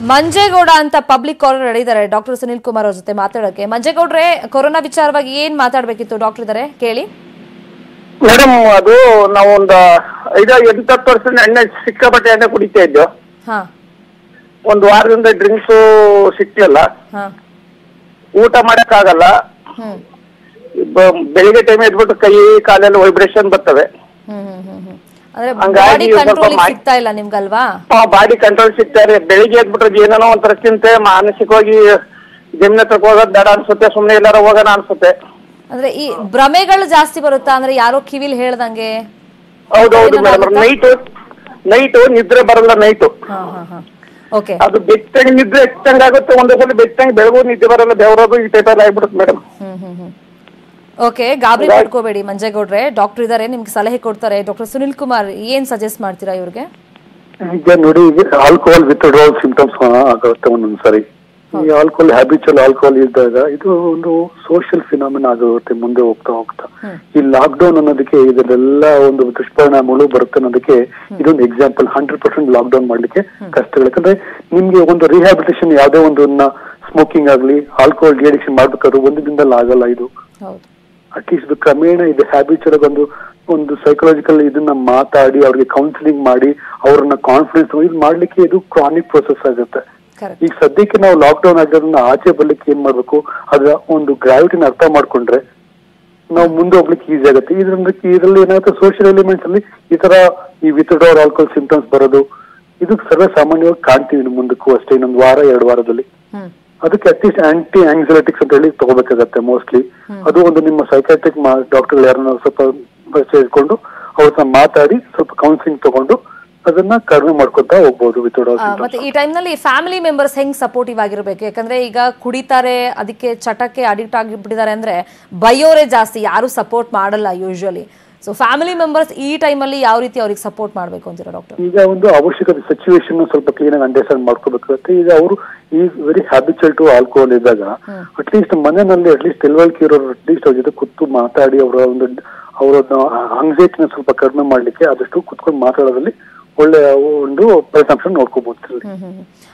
ಮಂಜೇಗೌಡ ಅಂತ ಪಬ್ಲಿಕ್ ಕಾಲರ್ ಹೇಳಿದ್ದಾರೆ ಡಾಕ್ಟರ್ ಸುನಿಲ್ ಕುಮಾರ್ ಅವ್ರ ಜೊತೆ ಮಾತಾಡೋಕೆ. ಮಂಜೇಗೌಡ್ರೆ, ಕೊರೋನಾ ವಿಚಾರವಾಗಿ ಏನ್ ಮಾತಾಡ್ಬೇಕಿತ್ತು? ಡಾಕ್ಟರ್ ಇದ್ದಾರೆ, ಕೇಳಿ. ಮೇಡಮ್, ಅದು ನಾವು ಒಂದು 5-8 ವರ್ಷದಿಂದ ಎಣ್ಣೆ ಸಿಕ್ಕಾಪಟ್ಟೆ ಎಣ್ಣೆ ಕುಡಿತಾ ಇದ್ದೆವು. ಒಂದು ವಾರದಿಂದ ಡ್ರಿಂಕ್ಸ್ ಸಿಕ್ತಿಲ್ಲ, ಊಟ ಮಾಡಕ್ ಆಗಲ್ಲ. ಬೆಳಿಗ್ಗೆ ಟೈಮ್ ಎದ್ಬಿಟ್ಟು ಕೈ ಕಾಲೆಲ್ಲ ವೈಬ್ರೇಷನ್ ಬರ್ತವೆ. ಬಾಡಿ ಕಂಟ್ರೋಲ್ ಸಿಗ್ತಾ ಇಲ್ಲ ನಿಮ್ಗಲ್ವಾ? ಬಾಡಿ ಕಂಟ್ರೋಲ್ ಸಿಗ್ತಾ ಇದೆ. ಬೆಳಿಗ್ಗೆ ಎದ್ಬಿಟ್ರೆ ಏನೇನೋ ಒಂಥರ ಚಿಂತೆ, ಮಾನಸಿಕವಾಗಿ ಜಮೀನ್ ಹತ್ರಕ್ಕೆ ಹೋಗೋದ್ ಬೇಡ ಅನ್ಸುತ್ತೆ, ಸುಮ್ನೆ ಎಲ್ಲಾರ ಹೋಗೋಣ ಅನ್ಸುತ್ತೆ. ಅಂದ್ರೆ ಈ ಭ್ರಮೆಗಳು ಜಾಸ್ತಿ ಬರುತ್ತಾ? ಅಂದ್ರೆ ಯಾರೋ ಕಿವಿಲ್ ಹೇಳ್ದಂಗೆ? ಹೌದೌದು ಮೇಡಮ್, ನೈಟ್ ನಿದ್ರೆ ಬರಲ್ಲ. ನೈಟು ಅದು ಬೆಚ್ಚಂಗ್ ನಿದ್ರೆ ಹೆಚ್ಚಂಗ್ ಆಗುತ್ತೆ, ಒಂದೊಂದ್ಸಲ ಬೆಚ್ಚಂಗ್ ಬೆಳಗು ನಿದ್ದೆ ಬರಲ್ಲ, ಬೆವರೋದು ಈ ಟೈಪ್ ಎಲ್ಲ ಆಗ್ಬಿಡುತ್ತೆ ಮೇಡಮ್. ಓಕೆ, ಗಾಬರಿ ಪಡ್ಕೋಬೇಡಿ ಮಂಜೇಗೌಡ್ರೆ, ಡಾಕ್ಟರ್ ಇದಾರೆ, ನಿಮ್ಗೆ ಸಲಹೆ ಕೊಡ್ತಾರೆ. ಡಾಕ್ಟರ್ ಸುನಿಲ್ ಕುಮಾರ್, ಏನ್ ಸಜೆಸ್ಟ್ ಮಾಡ್ತೀರಾ ಇವ್ರಿಗೆ? ಈಗ ನೋಡಿ, ಆಲ್ಕೋಹಾಲ್ ವಿತ್ಡ್ರಾವಲ್ ಸಿಂಪ್ಟಮ್ಸ್ ಆಗುತ್ತೆ ಒಂದೊಂದ್ಸರಿ. ಈ ಆಲ್ಕೋಹಾಲ್, ಹ್ಯಾಬಿಚುವಲ್ ಆಲ್ಕೋಹಾಲ್ ಇದ್ದಾಗ ಇದು ಒಂದು ಸೋಷಿಯಲ್ ಫಿನಾಮಿನ ಆಗುತ್ತೆ ಮುಂದೆ ಹೋಗ್ತಾ ಹೋಗ್ತಾ. ಈ ಲಾಕ್ ಡೌನ್ ಅನ್ನೋದಕ್ಕೆ ಇದರೆಲ್ಲ ಒಂದು ದುಷ್ಪರಿಣಾಮಗಳು ಬರುತ್ತೆ ಅನ್ನೋದಕ್ಕೆ ಇದೊಂದು ಎಕ್ಸಾಂಪಲ್. 100% ಲಾಕ್ ಡೌನ್ ಮಾಡ್ಲಿಕ್ಕೆ ಕಷ್ಟಗಳು. ಯಾಕಂದ್ರೆ ನಿಮ್ಗೆ ಒಂದು ರಿಹ್ಯಾಬಿಲಿಟೇಷನ್ ಯಾವ್ದೇ ಒಂದು ಸ್ಮೋಕಿಂಗ್ ಆಗ್ಲಿ, ಆಲ್ಕೋಹಾಲ್ ಡಿಅಡಿಕ್ಷನ್ ಮಾಡ್ಬೇಕಾದ್ರೂ ಒಂದು ದಿನದಲ್ಲಿ ಆಗಲ್ಲ. ಇದು ಅಟ್ಲೀಸ್ಟ್ ಕ್ರಮೇಣ ಇದು ಹ್ಯಾಬಿಚುವಲ್ ಒಂದು ಸೈಕಲಾಜಿಕಲ್ ಇದನ್ನ ಮಾತಾಡಿ ಅವ್ರಿಗೆ ಕೌನ್ಸಿಲಿಂಗ್ ಮಾಡಿ ಅವ್ರನ್ನ ಕಾನ್ಫಿಡೆನ್ಸ್ ಇದು ಮಾಡ್ಲಿಕ್ಕೆ ಇದು ಕ್ರಾನಿಕ್ ಪ್ರೊಸೆಸ್ ಆಗುತ್ತೆ. ಈಗ ಸದ್ಯಕ್ಕೆ ನಾವು ಲಾಕ್ ಡೌನ್ ಆಗಿರೋದನ್ನ ಆಚೆ ಬರ್ಲಿಕ್ಕೆ ಏನ್ ಮಾಡ್ಬೇಕು, ಅದ್ರ ಒಂದು ಗ್ರಾವಿಟಿನ ಅರ್ಥ ಮಾಡ್ಕೊಂಡ್ರೆ ನಾವು ಮುಂದೆ ಹೋಗ್ಲಿಕ್ಕೆ ಈಸಿ ಆಗುತ್ತೆ. ಇದರಲ್ಲಿ ಏನಾಗುತ್ತೆ, ಸೋಷಿಯಲ್ ಎಲಿಮೆಂಟ್ಸ್ ಅಲ್ಲಿ ಈ ತರ ಈ ವಿತ್ಡ್ರಾವಲ್ ಆಲ್ಕೋಹಾಲ್ ಸಿಂಪ್ಟಮ್ಸ್ ಬರೋದು ಇದು ಸರ್ವೇ ಸಾಮಾನ್ಯವಾಗಿ ಕಾಣ್ತೀವಿ ಮುಂದಕ್ಕೂ ಅಷ್ಟೇ, ಇನ್ನೊಂದು 1-2 ವಾರದಲ್ಲಿ. ಅದಕ್ಕೆ ಅಟ್ಲೀಸ್ಟ್ ಆಂಟಿ ಆಂಗ್ಸೈಟಿಕ್ಸ್ ಅಂತ ಹೇಳಿ ತಗೋಬೇಕಾಗತ್ತೆ ಮೋಸ್ಟ್ಲಿ. ಅದು ಒಂದು ನಿಮ್ಮ ಸೈಕಾಟ್ರಿಕ್ ಡಾಕ್ಟರ್ ಯಾರನ್ನ ಸ್ವಲ್ಪ ಪರಿಚಯಿಸ್ಕೊಂಡು ಅವ್ರನ್ನ ಮಾತಾಡಿ ಸ್ವಲ್ಪ ಕೌನ್ಸಿಲಿಂಗ್ ತಗೊಂಡು ಅದನ್ನ ಕಡಿಮೆ ಮಾಡ್ಕೊತಾ ಹೋಗ್ಬೋದು ವಿತ್ಡ್ರಾವಲ್. ಮತ್ತೆ ಈ ಟೈಮ್ ನಲ್ಲಿ ಫ್ಯಾಮಿಲಿ ಮೆಂಬರ್ಸ್ ಹೆಂಗ್ ಸಪೋರ್ಟಿವ್ ಆಗಿರ್ಬೇಕು? ಯಾಕಂದ್ರೆ ಈಗ ಕುಡಿತಾರೆ, ಅದಕ್ಕೆ ಚಟಕ್ಕೆ ಅಡಿಕ್ಟ್ ಆಗಿಬಿಟ್ಟಿದ್ದಾರೆ ಅಂದ್ರೆ ಬೈಯೋರೇ ಜಾಸ್ತಿ, ಯಾರು ಸಪೋರ್ಟ್ ಮಾಡಲ್ಲ ಯೂಶುವಲಿ. ಸೊ ಫ್ಯಾಮಿಲಿ ಮೆಂಬರ್ಸ್ ಈ ಟೈಮ್ ಅಲ್ಲಿ ಯಾವ ರೀತಿ ಅವ್ರಿಗೆ ಸಪೋರ್ಟ್ ಮಾಡ್ಬೇಕು ಅಂತೀರಾ ಡಾಕ್ಟರ್? ಈಗ ಒಂದು ಅವಶ್ಯಕತೆ ಸಿಚುವೇಶನ್ ಸ್ವಲ್ಪ ಕ್ಲೀನ್ ಆಗಿ ಅಂಡರ್ಸ್ಟ್ಯಾಂಡ್ ಮಾಡ್ಕೋಬೇಕಾಗುತ್ತೆ. ಈಗ ಅವರು ಈ ವೆರಿ ಹ್ಯಾಬಿಚುವಲ್ ಟು ಆಲ್ಕೋಹಾಲ್ ಇದ್ದಾಗ ಅಟ್ಲೀಸ್ಟ್ ಮನೆಯಲ್ಲಿ ಅಟ್ಲೀಸ್ಟ್ ತಿಳುವಳಿಕೆ ಇರೋರು ಅಟ್ಲೀಸ್ಟ್ ಅವ್ರ ಜೊತೆ ಕೂತು ಮಾತಾಡಿ ಅವರ ಆಂಗ್ಸೈಟಿನ ಸ್ವಲ್ಪ ಕಡಿಮೆ ಮಾಡ್ಲಿಕ್ಕೆ ಆದಷ್ಟು ಕುತ್ಕೊಂಡು ಮಾತಾಡೋದ್ರಲ್ಲಿ ಒಳ್ಳೆ ಒಂದು ಫಲಿತಾಂಶ ನೋಡ್ಕೋಬಹುದು.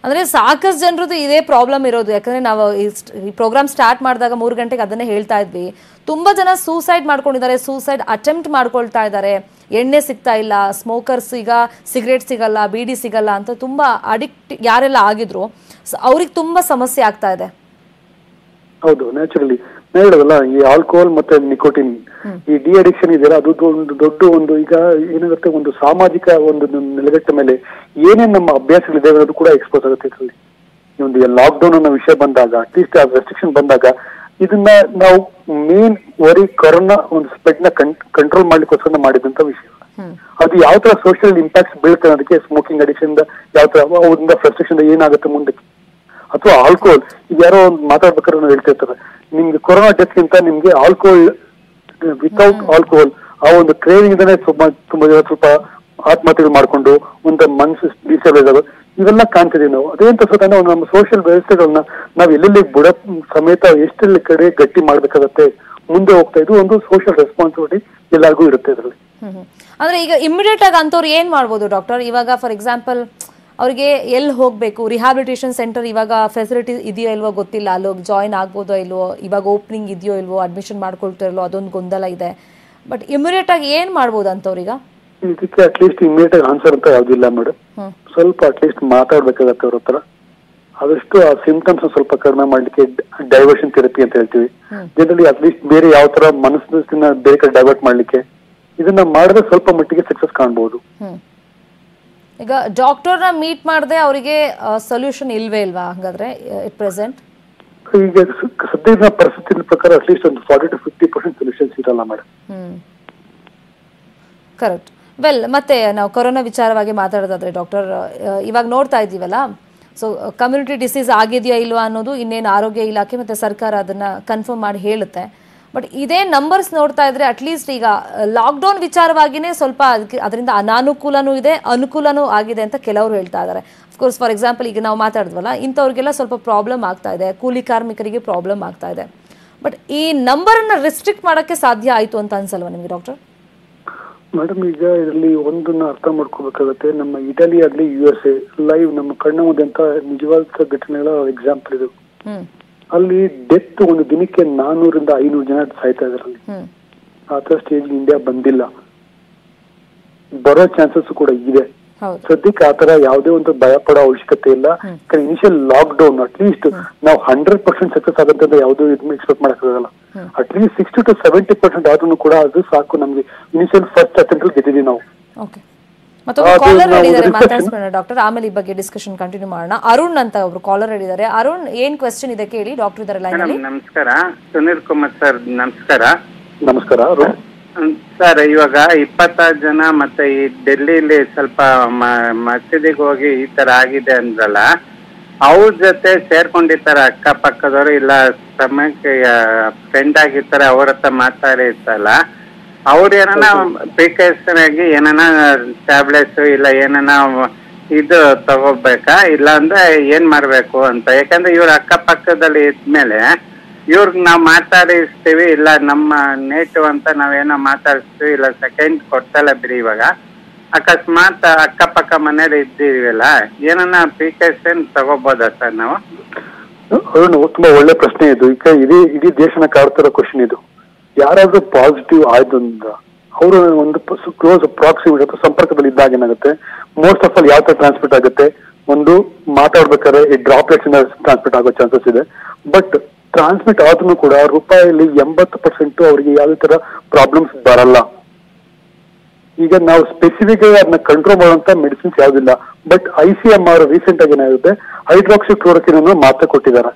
ಅಂದ್ರೆ ಸಾಕಷ್ಟು ಜನರದ್ದು ಇದೇ ಪ್ರಾಬ್ಲಮ್ ಇರೋದು. ಯಾಕಂದ್ರೆ ನಾವು ಈ ಪ್ರೋಗ್ರಾಮ್ ಸ್ಟಾರ್ಟ್ ಮಾಡಿದಾಗ 3 ಗಂಟೆಗೆ ಅದನ್ನೇ ಹೇಳ್ತಾ ಇದ್ವಿ. ತುಂಬಾ ಜನ ಸೂಸೈಡ್ ಮಾಡ್ಕೊಂಡಿದ್ದಾರೆ, ಸೂಸೈಡ್ ಅಟೆಂಪ್ಟ್ ಮಾಡ್ಕೊಳ್ತಾ ಇದ್ದಾರೆ. ಎಣ್ಣೆ ಸಿಗ್ತಾ ಇಲ್ಲ, ಸ್ಮೋಕರ್ಸ್ ಈಗ ಸಿಗರೇಟ್ ಸಿಗಲ್ಲ, ಬೀಡಿ ಸಿಗಲ್ಲ ಅಂತ ತುಂಬಾ ಅಡಿಕ್ಟ್ ಯಾರೆಲ್ಲ ಆಗಿದ್ರು ಅವ್ರಿಗೆ ತುಂಬಾ ಸಮಸ್ಯೆ ಆಗ್ತಾ ಇದೆ. ಹೌದು, ನ್ಯಾಚುರಲಿ ಹೇಳೋದಲ್ಲ, ಈ ಆಲ್ಕೋಹಾಲ್ ಮತ್ತೆ ನಿಕೋಟಿನ್ ಈ ಡಿ ಅಡಿಕ್ಷನ್ ಇದೆಯಲ್ಲ, ಅದು ಒಂದು ದೊಡ್ಡ ಒಂದು ಈಗ ಏನಾಗುತ್ತೆ, ಒಂದು ಸಾಮಾಜಿಕ ಒಂದು ನೆಲೆಗಟ್ಟ ಮೇಲೆ ಏನೇನ್ ನಮ್ಮ ಅಭ್ಯಾಸಗಳಿದೆ ಅನ್ನೋದು ಕೂಡ ಎಕ್ಸ್ಪೋಸ್ ಆಗುತ್ತೆ ಇದರಲ್ಲಿ. ಈ ಒಂದು ಲಾಕ್ ಡೌನ್ ಅನ್ನೋ ವಿಷಯ ಬಂದಾಗ, ಅಟ್ಲೀಸ್ಟ್ ಆ ರೆಸ್ಟ್ರಿಕ್ಷನ್ ಬಂದಾಗ ಇದನ್ನ ನಾವು ಮೇನ್ ವರಿ ಕೊರೋನಾ ಒಂದು ಸ್ಪ್ರೆಡ್ ನ ಕಂಟ್ರೋಲ್ ಮಾಡ್ಲಿಕ್ಕೋಸ್ಕರ ಮಾಡಿದಂತ ವಿಷಯ. ಅದು ಯಾವ ತರ ಸೋಷಿಯಲ್ ಇಂಪ್ಯಾಕ್ಟ್ಸ್ ಬೀಳುತ್ತೆ ಅನ್ನೋದಕ್ಕೆ, ಸ್ಮೋಕಿಂಗ್ ಅಡಿಕ್ಷನ್ ಯಾವ ತರ ಅವರಿಂದ ಫ್ರಸ್ಟ್ರೇಷನ್ ಏನಾಗುತ್ತೆ ಮುಂದಕ್ಕೆ, ಅಥವಾ ಆಲ್ಕೋಹಾಲ್ ಈಗ ಯಾರೋ ಒಂದು ಮಾತಾಡ್ಬೇಕಾದ್ರೆ ನಾವು ಹೇಳ್ತಿರ್ತಾರೆ, ನಿಮ್ಗೆ ಕೊರೋನಾ ಡೆತ್ಗಿಂತ ನಿಮ್ಗೆ ಆಲ್ಕೋಹಾಲ್ ವಿತೌಟ್ ಆಲ್ಕೋಹಾಲ್ ಆ ಒಂದು ಕ್ರೇವಿಂಗ್ ಇಂದಾನೆ ತುಂಬಾ ಜನ ಸ್ವಲ್ಪ ಆತ್ಮಹತ್ಯೆ ಮಾಡ್ಕೊಂಡು ಒಂದು ಮನಸ್ಸು ಡಿಸ್ಟರ್ಬ್ ಆಗೋದು ಇವೆಲ್ಲ ಕಾಣ್ತಿದೀವಿ ನಾವು. ಅದೇಂತ ಸ್ವತಃ ನಮ್ಮ ಸೋಷಿಯಲ್ ವ್ಯವಸ್ಥೆಗಳನ್ನ ನಾವು ಎಲ್ಲೆಲ್ಲಿ ಬುಡ ಸಮೇತ ಎಷ್ಟೆಲ್ಲ ಕಡೆ ಗಟ್ಟಿ ಮಾಡ್ಬೇಕಾಗತ್ತೆ ಮುಂದೆ ಹೋಗ್ತಾ. ಇದು ಒಂದು ಸೋಷಿಯಲ್ ರೆಸ್ಪಾನ್ಸಿಬಿಲಿಟಿ ಎಲ್ಲರಿಗೂ ಇರುತ್ತೆ ಇದರಲ್ಲಿ. ಅಂದ್ರೆ ಈಗ ಇಮಿಡಿಯೇಟ್ ಆಗಿ ಅಂತವ್ರು ಏನ್ ಮಾಡ್ಬೋದು ಡಾಕ್ಟರ್? ಇವಾಗ ಫಾರ್ ಎಕ್ಸಾಂಪಲ್ ಅವ್ರಿಗೆ ಎಲ್ಲಿ ಹೋಗ್ಬೇಕು, ರಿಹ್ಯಾಬಿಲಿಟೇಷನ್ ಸೆಂಟರ್ ಇವಾಗ ಫೆಸಿಲಿಟಿ ಇದೆಯೋ ಇಲ್ವೋ ಗೊತ್ತಿಲ್ಲ, ಅಲ್ಲಿ ಹೋಗಿ ಜಾಯಿನ್ ಆಗ್ಬೋದೋ ಇಲ್ವೋ, ಇವಾಗ ಓಪನಿಂಗ್ ಇದೆಯೋ ಇಲ್ವೋ, ಅಡ್ಮಿಷನ್ ಮಾಡ್ಕೊಳ್ತಾ ಇಲ್ವೋ, ಅದೊಂದು ಗೊಂದಲ ಇದೆ. ಬಟ್ ಇಮಿಡಿಯೇಟ್ ಆಗಿ ಏನ್ ಮಾಡ್ಬೋದು ಅಂತವ್ರೀಗ? ಇದಕ್ಕೆ ಅಟ್ಲೀಸ್ಟ್ ಇಮಿಡಿಯೇಟ್ ಆಗಿ ಆನ್ಸರ್ ಅಂತ ಯಾವ್ದಿಲ್ಲ ಮೇಡಮ್. ಸ್ವಲ್ಪ ಅಟ್ಲೀಸ್ಟ್ ಮಾತಾಡ್ಬೇಕಾಗತ್ತೆ ಅವ್ರ ಹತ್ರ. ಆದಷ್ಟು ಆ ಸಿಂಪ್ಟಮ್ಸ್ ಸ್ವಲ್ಪ ಕಡಿಮೆ ಮಾಡ್ಲಿಕ್ಕೆ ಡೈವರ್ಷನ್ ಥೆರಪಿ ಅಂತ ಹೇಳ್ತೀವಿ ಜನರಲಿ. ಅಟ್ಲೀಸ್ಟ್ ಬೇರೆ ಯಾವ ತರ ಮನಸ್ಸಿನ ಬೇರೆ ಕಡೆ ಡೈವರ್ಟ್ ಮಾಡ್ಲಿಕ್ಕೆ ಇದನ್ನ ಮಾಡಿದ್ರೆ ಸ್ವಲ್ಪ ಮಟ್ಟಿಗೆ ಸಕ್ಸಸ್ ಕಾಣಬಹುದು. ಈಗ ಡಾಕ್ಟರ್ನ ಮೀಟ್ ಮಾಡದೆ ಅವರಿಗೆ ಸೊಲ್ಯೂಷನ್ ಇಲ್ವೇ ಇಲ್ವಾ ಹಾಗಾದ್ರೆ ಇಟ್ ಪ್ರೆಸೆಂಟ್? ಈಗ ಸದ್ಯದ ಪರಿಸ್ಥಿತಿ ಪ್ರಕಾರ ಅಟ್ಲೀಸ್ಟ್ ಒಂದು 40 to 50% ಸೊಲ್ಯೂಷನ್ಸ್ ಇರಲ್ಲ ಮೇಡಮ್. ಕರೆಕ್ಟ್. ವೆಲ್ ಮತ್ತೆ ನಾವು ಕೊರೋನಾ ವಿಚಾರವಾಗಿ ಮಾತಾಡೋದಾದ್ರೆ ಡಾಕ್ಟರ್, ಇವಾಗ ನೋಡ್ತಾ ಇದ್ದೀವಲ್ಲ, ಸೊ ಕಮ್ಯುನಿಟಿ ಡಿಸೀಸ್ ಆಗಿದೆಯಾ ಇಲ್ವಾ ಅನ್ನೋದು ಇನ್ನೇನು ಆರೋಗ್ಯ ಇಲಾಖೆ ಮತ್ತು ಸರ್ಕಾರ ಅದನ್ನು ಕನ್ಫರ್ಮ್ ಮಾಡಿ ಹೇಳುತ್ತೆ. ಬಟ್ ಇದೇ ನಂಬರ್ಸ್ ನೋಡ್ತಾ ಇದ್ರೆ ಅಟ್ಲೀಸ್ಟ್ ಈಗ ಲಾಕ್ಡೌನ್ ವಿಚಾರವಾಗಿಯೇ ಸ್ವಲ್ಪ ಅದರಿಂದ ಅನಾನುಕೂಲನೂ ಇದೆ, ಅನುಕೂಲನೂ ಆಗಿದೆ ಅಂತ ಕೆಲವರು ಹೇಳ್ತಾ ಇದ್ದಾರೆ. ಅಫ್ಕೋರ್ಸ್ ಫಾರ್ ಎಕ್ಸಾಂಪಲ್ ಈಗ ನಾವು ಮಾತಾಡಿದ್ವಲ್ಲ, ಇಂಥವ್ರಿಗೆಲ್ಲ ಸ್ವಲ್ಪ ಪ್ರಾಬ್ಲಮ್ ಆಗ್ತಾ ಇದೆ, ಕೂಲಿ ಕಾರ್ಮಿಕರಿಗೆ ಪ್ರಾಬ್ಲಮ್ ಆಗ್ತಾ ಇದೆ. ಬಟ್ ಈ ನಂಬರನ್ನು ರಿಸ್ಟ್ರಿಕ್ಟ್ ಮಾಡೋಕ್ಕೆ ಸಾಧ್ಯ ಆಯಿತು ಅಂತ ಅನ್ಸಲ್ವಾ ನಿಮಗೆ ಡಾಕ್ಟರ್? ಮೇಡಮ್, ಈಗ ಇದರಲ್ಲಿ ಒಂದನ್ನ ಅರ್ಥ ಮಾಡ್ಕೋಬೇಕಾಗತ್ತೆ. ನಮ್ಮ ಇಟಲಿ ಆಗ್ಲಿ USA ಲೈವ್ ನಮ್ಮ ಕಣ್ಣ ಮುಂದೆ ಅಂತ ನಿಜವಾದ ಘಟನೆಗಳ ಎಕ್ಸಾಂಪಲ್ ಇದು. ಅಲ್ಲಿ ಡೆತ್ ಒಂದು ದಿನಕ್ಕೆ 400ರಿಂದ 500 ಜನ ಸಾಯ್ತಾ ಇದಾರೆ. ಆತರ ಸ್ಟೇಜ್ ಇಂಡಿಯಾ ಬಂದಿಲ್ಲ, ಬರೋ ಚಾನ್ಸಸ್ ಕೂಡ ಇದೆ. ಸದ್ಯಕ್ಕೆ ಆತರ ಯಾವುದೇ ಒಂದು ಭಯ ಪಡೋ ಅವಶ್ಯಕತೆ ಇಲ್ಲ. ಇನಿಷಿಯಲ್ ಲಾಕ್ ಡೌನ್ ಅಟ್ಲೀಸ್ಟ್ ನಾವು 100% ಸಕ್ಸಸ್ ಆಗುತ್ತೆ ಅಂತ ಯಾವ್ದು ಎಕ್ಸ್ಪೆಕ್ಟ್ ಮಾಡಕ್ಕಾಗಲ್ಲ. ಅಟ್ಲೀಸ್ಟ್ 60 to 70% ಆದ್ರೂ ಕೂಡ ಅದು ಸಾಕು ನಮ್ಗೆ. ಇನಿಷಿಯಲ್ ಫಸ್ಟ್ ಅಟೆಂಪ್ಟ್ ಗೆದ್ದಿದ್ದೀವಿ ನಾವು. ಡಾಕ್ಟರ್, ಆಮೇಲೆ ಈ ಬಗ್ಗೆ ಡಿಸ್ಕಷನ್ ಕಂಟಿನ್ಯೂ ಮಾಡೋಣ. ಅರುಣ್ ಅಂತ ಒಬ್ರು ಕಾಲರ್ ಹೇಳಿದ್ದಾರೆ. ಅರುಣ್, ಏನ್ ಕ್ವೆಶ್ಚನ್ ಇದೆ ಕೇಳಿ, ಡಾಕ್ಟರ್ ಇದ್ದಾರೆ ಲೈನ್ ಅಲ್ಲಿ. ನಮಸ್ಕಾರ ಸುನೀಲ್ ಕುಮಾರ್ ಸರ್. ನಮಸ್ಕಾರ. ನಮಸ್ಕಾರ ಸರ್, ಇವಾಗ 26 ಜನ ಮತ್ತೆ ಈ ಡೆಲ್ಲಿಲಿ ಸ್ವಲ್ಪ ಮಸೀದಿಗೆ ಹೋಗಿ ಈ ತರ ಆಗಿದೆ ಅಂದ್ರಲ್ಲ, ಅವ್ರ ಜೊತೆ ಸೇರ್ಕೊಂಡಿರ್ತಾರ ಅಕ್ಕಪಕ್ಕದವರು, ಇಲ್ಲ ಸಮಯಕ್ಕೆ ಫ್ರೆಂಡ್ ಆಗಿರ್ತಾರೆ, ಅವ್ರ ಹತ್ರ ಮಾತಾಡಿರ್ತಾರಲ್ಲ, ಅವ್ರು ಏನಾನ ಪ್ರಿಕಾಷನ್ ಆಗಿ ಏನಾನ ಟ್ಯಾಬ್ಲೆಟ್ಸ್ ಇಲ್ಲ ಏನಾನ ಇದು ತಗೋಬೇಕಾ, ಇಲ್ಲ ಅಂದ್ರೆ ಏನ್ ಮಾಡ್ಬೇಕು ಅಂತ? ಯಾಕಂದ್ರೆ ಇವ್ರ ಅಕ್ಕಪಕ್ಕದಲ್ಲಿ ಇದ್ಮೇಲೆ ಇವ್ರಿಗೆ ನಾವ್ ಮಾತಾಡಿಸ್ತೀವಿ, ಇಲ್ಲ ನಮ್ಮ ನೇಟಿವ್ ಅಂತ ನಾವೇನೋ ಮಾತಾಡಿಸ್ತೀವಿ, ಇಲ್ಲ ಸೆಕೆಂಡ್ ಕೊಡ್ತಲ್ಲ ಬಿಡಿ. ಇವಾಗ ಅಕಸ್ಮಾತ್ ಅಕ್ಕಪಕ್ಕ ಮನೇಲಿ ಇದ್ದೀವಲ್ಲ, ಏನನ್ನ ಪ್ರಿಕಾಷನ್ ತಗೋಬೋದಾ ಸರ್ ನಾವು? ತುಂಬಾ ಒಳ್ಳೆ ಪ್ರಶ್ನೆ ಇದು. ಈಗ ಇಡೀ ದೇಶನ ಕಾಡ್ತಿರೋ ಕ್ವಶನ್ ಇದು. ಯಾರಾದ್ರೂ ಪಾಸಿಟಿವ್ ಆಯ್ತು ಅಂತ ಅವರು ಒಂದು ಕ್ಲೋಸ್ ಪ್ರಾಕ್ಸಿಮಿಟಿ ಅಥವಾ ಸಂಪರ್ಕದಲ್ಲಿ ಇದ್ದಾಗ ಏನಾಗುತ್ತೆ, ಮೋಸ್ಟ್ ಆಫ್ ಆಲ್ ಯಾವ ತರ ಟ್ರಾನ್ಸ್ಮಿಟ್ ಆಗುತ್ತೆ? ಒಂದು ಮಾತಾಡ್ಬೇಕಾದ್ರೆ ಈ ಡ್ರಾಪ್ಲೆಟ್ಸ್ ಇಂದ ಟ್ರಾನ್ಸ್ಮಿಟ್ ಆಗೋ ಚಾನ್ಸಸ್ ಇದೆ. ಬಟ್ ಟ್ರಾನ್ಸ್ಮಿಟ್ ಆದ್ರೂ ಕೂಡ ರೂಪಾಯಲ್ಲಿ 80% ಅವರಿಗೆ ಯಾವುದೇ ತರ ಪ್ರಾಬ್ಲಮ್ಸ್ ಬರಲ್ಲ. ಈಗ ನಾವು ಸ್ಪೆಸಿಫಿಕ್ ಆಗಿ ಅದನ್ನ ಕಂಟ್ರೋಲ್ ಮಾಡುವಂತ ಮೆಡಿಸಿನ್ಸ್ ಯಾವ್ದಿಲ್ಲ. ಬಟ್ ICMR ರೀಸೆಂಟ್ ಆಗಿ ಏನಾಗುತ್ತೆ, ಹೈಡ್ರಾಕ್ಸಿಕ್ಲೋರೋಕ್ವಿನ್ ಅನ್ನು ಮಾತ್ರ ಕೊಟ್ಟಿದ್ದಾರೆ.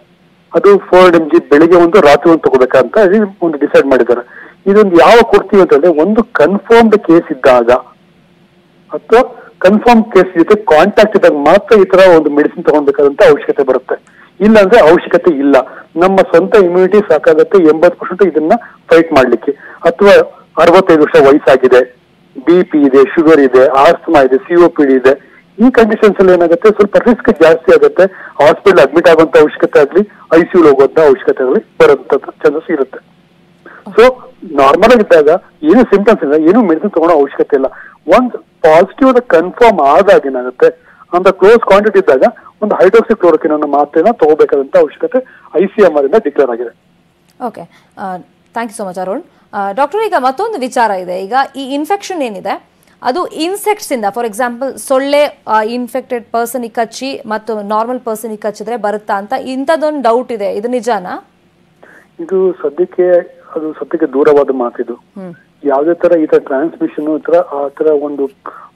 ಅದು 400 mg ಬೆಳಿಗ್ಗೆ ಒಂದು ರಾತ್ರಿ ಒಂದು ತಗೋಬೇಕಂತ ಒಂದು ಡಿಸೈಡ್ ಮಾಡಿದ್ದಾರೆ. ಇದೊಂದು ಯಾವ ಕೊಡ್ತೀವಿ ಅಂತಂದ್ರೆ, ಒಂದು ಕನ್ಫರ್ಮ್ಡ್ ಕೇಸ್ ಇದ್ದಾಗ ಅಥವಾ ಕನ್ಫರ್ಮ್ ಕೇಸ್ ಜೊತೆ ಕಾಂಟ್ಯಾಕ್ಟ್ ಇದ್ದಾಗ ಮಾತ್ರ ಈ ತರ ಒಂದು ಮೆಡಿಸಿನ್ ತಗೊಳ್ಬೇಕಾದಂತ ಅವಶ್ಯಕತೆ ಬರುತ್ತೆ. ಇಲ್ಲ ಅಂದ್ರೆ ಅವಶ್ಯಕತೆ ಇಲ್ಲ. ನಮ್ಮ ಸ್ವಂತ ಇಮ್ಯುನಿಟಿ ಸಾಕಾಗತ್ತೆ 80% ಇದನ್ನ ಫೈಟ್ ಮಾಡ್ಲಿಕ್ಕೆ. ಅಥವಾ 65 ವರ್ಷ ವಯಸ್ಸಾಗಿದೆ, BP ಇದೆ, ಶುಗರ್ ಇದೆ, ಆಸ್ತಮಾ ಇದೆ, COPD ಇದೆ, ಈ ಕಂಡೀಷನ್ಸ್ ಅಲ್ಲಿ ಏನಾಗುತ್ತೆ, ಸ್ವಲ್ಪ ರಿಸ್ಕ್ ಜಾಸ್ತಿ ಆಗುತ್ತೆ. ಹಾಸ್ಪಿಟಲ್ ಅಡ್ಮಿಟ್ ಆಗುವಂತ ಅವಶ್ಯಕತೆ ಆಗ್ಲಿ, ICU ಹೋಗುವಂತ ಅವಶ್ಯಕತೆ ಆಗಲಿ ಬರುವಂತ ಚಾನ್ಸಸ್ ಇರುತ್ತೆ. ಸೊ ನಾರ್ಮಲ್ ಆಗಿದ್ದಾಗ ಏನು ಸಿಂಪ್ಟಮ್ಸ್ ಇಲ್ಲ, ಏನು ಮೆಡಿಸಿನ್ ತಗೊಳ್ಳೋ ಅವಶ್ಯಕತೆ ಇಲ್ಲ. ಒಂದ್ ಪಾಸಿಟಿವ್ ಕನ್ಫರ್ಮ್ ಆದಾಗ ಏನಾಗುತ್ತೆ, ಅಂತ ಕ್ಲೋಸ್ ಕ್ವಾಂಟಿಟಿ ಇದ್ದಾಗ ಒಂದು ಹೈಡ್ರಾಕ್ಸಿಕ್ಲೋರೋಕ್ವಿನ್ ಅನ್ನೋ ಮಾತ್ರೆನ ತಗೋಬೇಕಾದಂತ ಅವಶ್ಯಕತೆ ICMR ಇಂದ ಡಿಕ್ಲೇರ್ ಆಗಿದೆ. Okay, thank you so much Arun. Doctor, ಈಗ ಮತ್ತೊಂದು ವಿಚಾರ ಇದೆ. ಈಗ ಈ ಇನ್ಫೆಕ್ಷನ್ ಏನಿದೆ ಅದು ಇನ್ಸೆಕ್ಟ್ಸ್ ಇಂದ, ಫಾರ್ ಎಕ್ಸಾಂಪಲ್ ಸೊಳ್ಳೆ ಇನ್ಫೆಕ್ಟೆಡ್ ಪರ್ಸನ್ ಕಚ್ಚಿ ಮತ್ತು ನಾರ್ಮಲ್ ಪರ್ಸನ್ ಕಚ್ಚಿದ್ರೆ ಬರುತ್ತಾ ಅಂತ ಇಂಥದ್ದೊಂದು ಡೌಟ್ ಇದೆ. ಇದು ನಿಜಾನಾ? ಇದು ಸದ್ಯಕ್ಕೆ ದೂರವಾದ ಮಾತಿದು. ಯಾವುದೇ ತರ ಈ ತರ ಟ್ರಾನ್ಸ್ಮಿಷನ್ ಆ ತರ ಒಂದು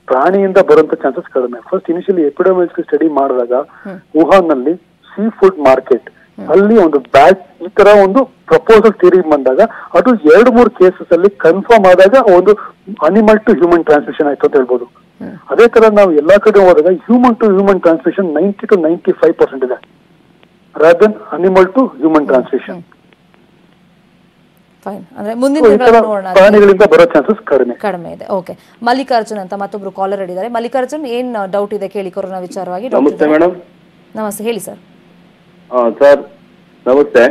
ಪ್ರಾಣಿಯಿಂದ ಬರುವಂತ ಚಾನ್ಸಸ್ ಕಡಿಮೆ. ಫಸ್ಟ್ ಇನಿಷಿಯಲಿ ಎಪಿಡೆಮಿಯಾಲಜಿಕಲ್ ಸ್ಟಡಿ ಮಾಡಿದಾಗ ವುಹಾನ್ ನಲ್ಲಿ ಸೀ ಫುಡ್ ಮಾರ್ಕೆಟ್ ಅಲ್ಲಿ ಒಂದು ಬ್ಯಾಚ್ ಈ ತರ ಒಂದು ಪ್ರಪೋಸಲ್ ಥಿಯರಿ ಬಂದಾಗ ಅದು 2-3 ಕೇಸಸ್ ಅಲ್ಲಿ ಕನ್ಫರ್ಮ್ ಆದಾಗ ಒಂದು ಅನಿಮಲ್ ಟು ಹ್ಯೂಮನ್ ಟ್ರಾನ್ಸ್ಮಿಷನ್ ಆಯ್ತು ಅಂತ ಹೇಳ್ಬೋದು. ಅದೇ ತರ ನಾವು ಎಲ್ಲಾ ಕಡೆ ಹೋದಾಗ human to human transmission 90 to 95% ಇದೆ, rather than animal to human transmission. ಅಂದ್ರೆ ಮುಂದಿನ ಪ್ರಾಣಿಗಳಿಂದ ಬರೋ ಚಾನ್ಸಸ್ ಕಡಿಮೆ ಇದೆ. ಓಕೆ, ಮಲ್ಲಿಕಾರ್ಜುನ್ ಅಂತ ಮತ್ತೊಬ್ರು ಕಾಲರ್ ಹೇಳಿದ್ದಾರೆ. ಮಲ್ಲಿಕಾರ್ಜುನ್, ಏನ್ ಡೌಟ್ ಇದೆ ಕೇಳಿ ಕೊರೋನಾ ವಿಚಾರವಾಗಿ. ನಮಸ್ತೆ ಮೇಡಮ್. ನಮಸ್ತೆ, ಹೇಳಿ ಸರ್. ಸರ್ ನಮಸ್ತೆ.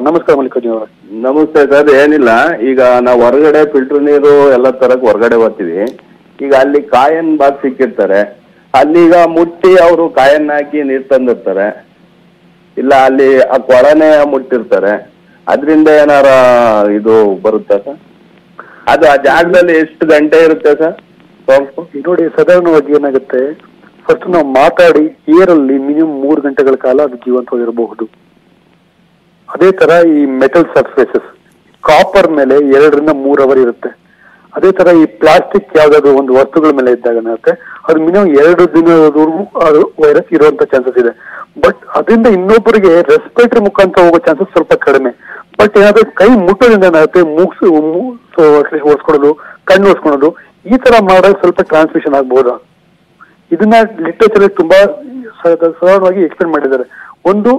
ನಮಸ್ಕಾರ ಮಲ್ಲಿಕಾರ್ಜುನ್ ಅವರೇ. ನಮಸ್ತೆ ಸರ್. ಏನಿಲ್ಲ, ಈಗ ನಾವು ಹೊರಗಡೆ ಫಿಲ್ಟರ್ ನೀರು ಎಲ್ಲ ತರಕ್ ಹೊರಗಡೆ ಬರ್ತೀವಿ. ಈಗ ಅಲ್ಲಿ ಕಾಯನ್ ಬಾಗ್ ಸಿಕ್ಕಿರ್ತಾರೆ, ಅಲ್ಲಿಗ ಮುಟ್ಟಿ ಅವರು ಕಾಯನ್ನ ಹಾಕಿ ನೀರ್ ತಂದಿರ್ತಾರೆ, ಇಲ್ಲ ಅಲ್ಲಿ ಆ ಕೊಳನೆ ಮುಟ್ಟಿರ್ತಾರೆ. ಅದರಿಂದ ಏನಾರ ಇದು ಬರುತ್ತಾ ಸರ್? ಅದು ಆ ಜಾಗದಲ್ಲಿ ಎಷ್ಟು ಗಂಟೆ ಇರುತ್ತೆ ಸರ್? ನೋಡಿ, ಸಾಧಾರಣವಾಗಿ ಏನಾಗುತ್ತೆ, ಫಸ್ಟ್ ನಾವು ಮಾತಾಡಿ ಏರಲ್ಲಿ ಮಿನಿಮಮ್ 3 ಗಂಟೆಗಳ ಕಾಲ ಅದು ಜೀವಂತವಾಗಿರಬಹುದು. ಅದೇ ತರ ಈ ಮೆಟಲ್ ಸರ್ಫೇಸಸ್ ಕಾಪರ್ ಮೇಲೆ 2 ರಿಂದ 3 ಅವರ್ ಇರುತ್ತೆ. ಅದೇ ತರ ಈ ಪ್ಲಾಸ್ಟಿಕ್ ಯಾವ್ದಾದ್ರು ಒಂದು ವಸ್ತುಗಳ ಮೇಲೆ ಇದ್ದಾಗ ಏನಾಗುತ್ತೆ, ಅದು ಮಿನಿಮಮ್ 2 ದಿನದವರೆಗೂ ಅದು ವೈರಸ್ ಇರುವಂತ ಚಾನ್ಸಸ್ ಇದೆ. ಬಟ್ ಅದರಿಂದ ಇನ್ನೊಬ್ಬರಿಗೆ ರೆಸ್ಪಿರೇಟರಿ ಮುಖಾಂತರ ಹೋಗೋ ಚಾನ್ಸಸ್ ಸ್ವಲ್ಪ ಕಡಿಮೆ. ಬಟ್ ಏನಾದ್ರೆ ಕೈ ಮುಟ್ಟೋದ್ರಿಂದ ಏನಾಗುತ್ತೆ, ಮೂಗ್ಸು ಒರೆಸ್ಕೊಳ್ಳೋದು, ಕಣ್ಣು ಒರೆಸ್ಕೊಳ್ಳೋದು, ಈ ತರ ಮಾಡಿದ್ರೆ ಸ್ವಲ್ಪ ಟ್ರಾನ್ಸ್ಮಿಷನ್ ಆಗ್ಬಹುದಾ? ಇದನ್ನ ಲಿಟರೇಚರ್ ತುಂಬಾ ಸರಳವಾಗಿ ಎಕ್ಸ್ಪ್ಲೇನ್ ಮಾಡಿದ್ದಾರೆ. ಒಂದು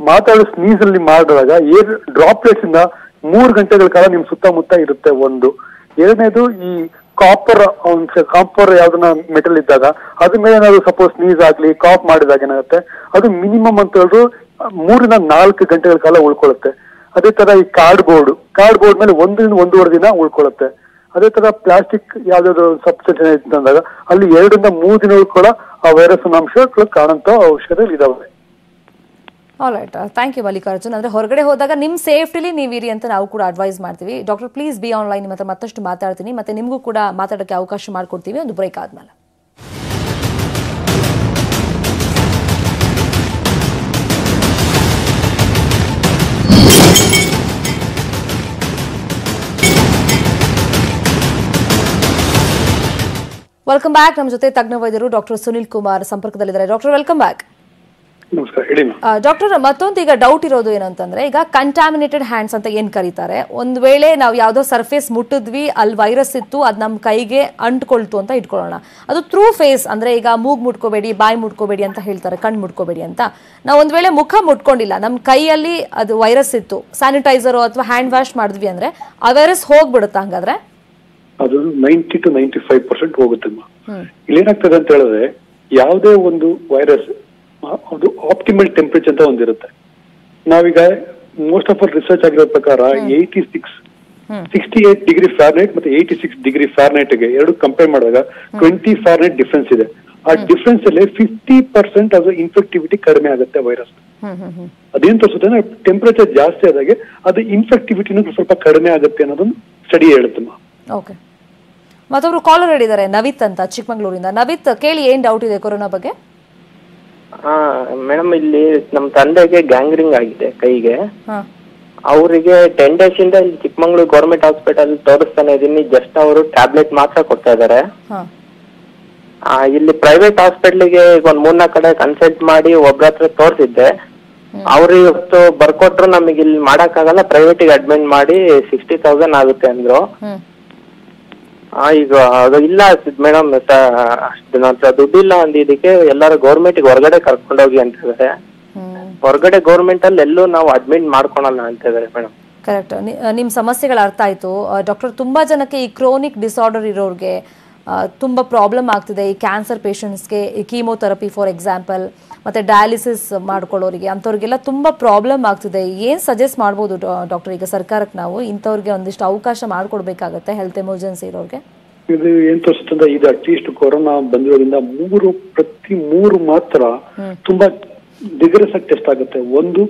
ಮಾತಾಡೋ ಸ್ನೀಸ್ ಅಲ್ಲಿ ಮಾಡಿದಾಗ ಏರ್ ಡ್ರಾಪ್ಲೆಟ್ಸ್ ಇಂದ 3 ಗಂಟೆಗಳ ಕಾಲ ನಿಮ್ ಸುತ್ತಮುತ್ತ ಇರುತ್ತೆ. ಒಂದು. ಎರಡನೇದು ಈ ಕಾಪರ್ ಯಾವ್ದನ್ನ ಮೆಟಲ್ ಇದ್ದಾಗ ಅದ್ರ ಮೇಲೆ ಏನಾದ್ರು ಸಪೋಸ್ ಸ್ನೀಸ್ ಆಗ್ಲಿ ಕಾಫ್ ಮಾಡಿದಾಗ ಏನಾಗುತ್ತೆ, ಅದು ಮಿನಿಮಮ್ ಅಂತ ಹೇಳಿದ್ರು 3 ರಿಂದ 4 ಗಂಟೆಗಳ ಕಾಲ ಉಳ್ಕೊಳ್ಳುತ್ತೆ. ಅದೇ ತರ ಈ ಕಾರ್ಡ್ ಬೋರ್ಡ್ ಮೇಲೆ 1 ರಿಂದ 1.5 ದಿನ ಉಳ್ಕೊಳ್ಳುತ್ತೆ. ಅದೇ ತರ ಪ್ಲಾಸ್ಟಿಕ್ ಯಾವ್ದಾದ್ರು ಸಬ್ಸ್ಟೆನ್ಸ್ ಇತ್ತು ಅಂದಾಗ ಅಲ್ಲಿ 2 ರಿಂದ 3 ದಿನಗಳು ಕೂಡ ಆ ವೈರಸ್ ಅಂಶಗಳು ಕಾಣಂತ ಔಷಧಗಳು ಇದಾವೆ. Alright, thank you Mallikarjun. ಅಂದ್ರೆ ಹೊರಗಡೆ ಹೋದಾಗ ನಿಮ್ ಸೇಫ್ಟಿಲಿ ನೀವಿರಿ ಅಂತ ನಾವು ಕೂಡ ಅಡ್ವೈಸ್ ಮಾಡ್ತೀವಿ. ಡಾಕ್ಟರ್ ಪ್ಲೀಸ್ ಬಿ ಆನ್ಲೈನ್, ನಿಮ್ಮ ಹತ್ರ ಮತ್ತಷ್ಟು ಮಾತಾಡ್ತೀನಿ, ಮತ್ತೆ ನಿಮಗೂ ಕೂಡ ಮಾತಾಡೋಕ್ಕೆ ಅವಕಾಶ ಮಾಡಿಕೊಡ್ತೀವಿ ಒಂದು ಬ್ರೇಕ್ ಆದ್ಮೇಲೆ. Welcome back. ನಮ್ಮ ಜೊತೆ ತಜ್ಞ ವೈದ್ಯರು ಡಾಕ್ಟರ್ ಸುನಿಲ್ ಕುಮಾರ್ ಸಂಪರ್ಕದಲ್ಲಿದ್ದಾರೆ. Doctor welcome back. ನಮಸ್ಕಾರ, ಹೇಳಿ. ಡಾಕ್ಟರ್, ಮತ್ತೊಂದು ಈಗ ಡೌಟ್ ಇರೋದು ಏನಂತಂದ್ರೆ, ಈಗ ಕಂಟಾಮಿನೇಟೆಡ್ ಹ್ಯಾಂಡ್ಸ್ ಅಂತ ಏನ್ ಕರೀತಾರೆ, ಒಂದ್ ವೇಳೆ ನಾವು ಯಾವ್ದೋ ಸರ್ಫೇಸ್ ಮುಟ್ಟಿದ್ವಿ, ಅಲ್ಲಿ ವೈರಸ್ ಇತ್ತು, ಅದ್ ನಮ್ ಕೈಗೆ ಅಂಟ್ಕೊಳ್ತು ಅಂತ ಇಟ್ಕೊಳ್ಳೋಣ. ಅದು ಥ್ರೂ ಫೇಸ್ ಅಂದ್ರೆ ಈಗ ಮೂಗ್ ಮುಟ್ಕೋಬೇಡಿ, ಬಾಯಿ ಮುಟ್ಕೋಬೇಡಿ ಅಂತ ಹೇಳ್ತಾರೆ, ಕಣ್ ಮುಟ್ಕೋಬೇಡಿ ಅಂತ. ನಾವು ಒಂದ್ ವೇಳೆ ಮುಖ ಮುಟ್ಕೊಂಡಿಲ್ಲ, ನಮ್ ಕೈಯಲ್ಲಿ ಅದು ವೈರಸ್ ಇತ್ತು, ಸ್ಯಾನಿಟೈಸರ್ ಅಥವಾ ಹ್ಯಾಂಡ್ ವಾಶ್ ಮಾಡಿದ್ವಿ ಅಂದ್ರೆ ಆ ವೈರಸ್ ಹೋಗ್ಬಿಡುತ್ತಾ? ಹಂಗಾದ್ರೆ ಅದು 90 to 95% ಹೋಗುತ್ತಮ್ಮ. ಇಲ್ಲೇನಾಗ್ತದೆ ಅಂತ ಹೇಳಿದ್ರೆ, ಯಾವುದೇ ಒಂದು ವೈರಸ್ ಅದು ಆಪ್ಟಿಮಲ್ ಟೆಂಪರೇಚರ್ ಅಂತ ಒಂದಿರುತ್ತೆ. ನಾವೀಗ ಮೋಸ್ಟ್ ಆಫ್ ರಿಸರ್ಚ್ ಆಗಿರೋ ಪ್ರಕಾರ 68 ಡಿಗ್ರಿ ಫ್ಯಾರನೈಟ್ ಮತ್ತೆ 86 ಡಿಗ್ರಿ ಫ್ಯಾರನೈಟ್ ಗೆ ಎರಡು ಕಂಪೇರ್ ಮಾಡಿದಾಗ 20 ಫ್ಯಾರನೈಟ್ ಡಿಫ್ರೆನ್ಸ್ ಇದೆ. ಆ ಡಿಫ್ರೆನ್ಸ್ ಅಲ್ಲಿ 50% ಅದು ಇನ್ಫೆಕ್ಟಿವಿಟಿ ಕಡಿಮೆ ಆಗುತ್ತೆ ವೈರಸ್. ಅದೇನ್ ತೋರಿಸುತ್ತೆ ಅಂದ್ರೆ ಟೆಂಪರೇಚರ್ ಜಾಸ್ತಿ ಆದಾಗೆ ಅದು ಇನ್ಫೆಕ್ಟಿವಿಟಿನೂ ಸ್ವಲ್ಪ ಕಡಿಮೆ ಆಗುತ್ತೆ ಅನ್ನೋದೊಂದು ಸ್ಟಡಿ ಹೇಳುತ್ತಮ್ಮ. ಓಕೆ, ಮತ್ತೊಬ್ರು ಕಾಲರ್ ಹೇಳಿದ್ದಾರೆ, ನವಿತ್ ಅಂತ ಚಿಕ್ಕಮಂಗ್ಳೂರಿಂದ. ನವಿತ್, ಕೇಳಿ, ಏನ್ ಡೌಟ್ ಇದೆ ಕೊರೋನಾ ಬಗ್ಗೆ? ಮೇಡಮ್, ಇಲ್ಲಿ ನಮ್ ತಂದೆಗೆ ಗ್ಯಾಂಗ್ರಿಂಗ್ ಆಗಿದೆ ಕೈಗೆ. ಅವರಿಗೆ 10 days ಇಂದ ಇಲ್ಲಿ ಚಿಕ್ಕಮಂಗ್ಳೂರು ಗೌರ್ಮೆಂಟ್ ಹಾಸ್ಪಿಟಲ್ ತೋರಿಸ್ತಾನೆ ಇದೀನಿ. ಜಸ್ಟ್ ಅವರು ಟ್ಯಾಬ್ಲೆಟ್ ಮಾತ್ರ ಕೊಡ್ತಾ ಇದಾರೆ. ಇಲ್ಲಿ ಪ್ರೈವೇಟ್ ಹಾಸ್ಪಿಟ್ಲಿಗೆ ಒಂದ್ 3-4 ಕಡೆ ಕನ್ಸಲ್ಟ್ ಮಾಡಿ ಒಬ್ರ ಹತ್ರ ತೋರಿಸಿದ್ದೆ. ಅವ್ರು ಇವತ್ತು ಬರ್ಕೊಟ್ರು, ನಮಗೆ ಇಲ್ಲಿ ಮಾಡಕ್ ಆಗಲ್ಲ, ಪ್ರೈವೇಟಿಗೆ ಅಡ್ಮಿಟ್ ಮಾಡಿ 60,000 ಆಗುತ್ತೆ ಅಂದ್ರು. ಈಗ ಅದು ಇಲ್ಲ ಮೇಡಮ್, ದುಡ್ಡಿಲ್ಲ ಅಂದಿದ್ದಕ್ಕೆ ಎಲ್ಲಾರು ಗೌರ್ಮೆಂಟ್ ಹೊರಗಡೆ ಕರ್ಕೊಂಡೋಗಿ ಅಂತಿದ್ದಾರೆ. ಹೊರಗಡೆ ಗೌರ್ಮೆಂಟ್ ಅಲ್ಲಿ ಎಲ್ಲೂ ನಾವು ಅಡ್ಮಿಟ್ ಮಾಡ್ಕೊಳಲ್ಲ ಅಂತಿದ್ದಾರೆ ಮೇಡಮ್. ಕರೆಕ್ಟ್, ನಿಮ್ ಸಮಸ್ಯೆಗಳು ಅರ್ಥ ಆಯ್ತು ಡಾಕ್ಟರ್. ತುಂಬಾ ಜನಕ್ಕೆ ಈ ಕ್ರೋನಿಕ್ ಡಿಸಾರ್ಡರ್ ಇರೋರ್ಗೆ ತುಂಬಾ ಪ್ರಾಬ್ಲಮ್ ಆಗ್ತಿದೆ. ಈ ಕ್ಯಾನ್ಸರ್ ಪೇಷಂಟ್ಸ್ಗೆ, ಈ ಕೀಮೋಥೆರಪಿ ಫಾರ್ ಎಕ್ಸಾಂಪಲ್, ಮತ್ತೆ ಡಯಾಲಿಸಿಸ್ ಮಾಡ್ಕೊಳ್ಳೋರಿಗೆ, ಅಂಥವ್ರಿಗೆಲ್ಲ ತುಂಬಾ ಪ್ರಾಬ್ಲಮ್ ಆಗ್ತಿದೆ. ಏನ್ ಸಜೆಸ್ಟ್ ಮಾಡ್ಬೋದು ಡಾಕ್ಟರ್ ಈಗ ಸರ್ಕಾರಕ್ಕೆ ನಾವು ಇಂಥವ್ರಿಗೆ ಒಂದಿಷ್ಟು ಅವಕಾಶ ಮಾಡ್ಕೊಡ್ಬೇಕಾಗತ್ತೆ, ಹೆಲ್ತ್ ಎಮರ್ಜೆನ್ಸಿ ಇರೋರಿಗೆ? ಇದು ಏನ್ ತೋರಿಸುತ್ತೆ, ಇದು ಅಟ್ಲೀಸ್ಟ್ ಕೊರೋನಾ ಬಂದಿರೋದ್ರಿಂದ ಪ್ರತಿ 3 ಮಾತ್ರ ತುಂಬಾ ಡಿಗ್ರೆಸ್ ಆಗಿ ಟೆಸ್ಟ್ ಆಗುತ್ತೆ. ಒಂದು,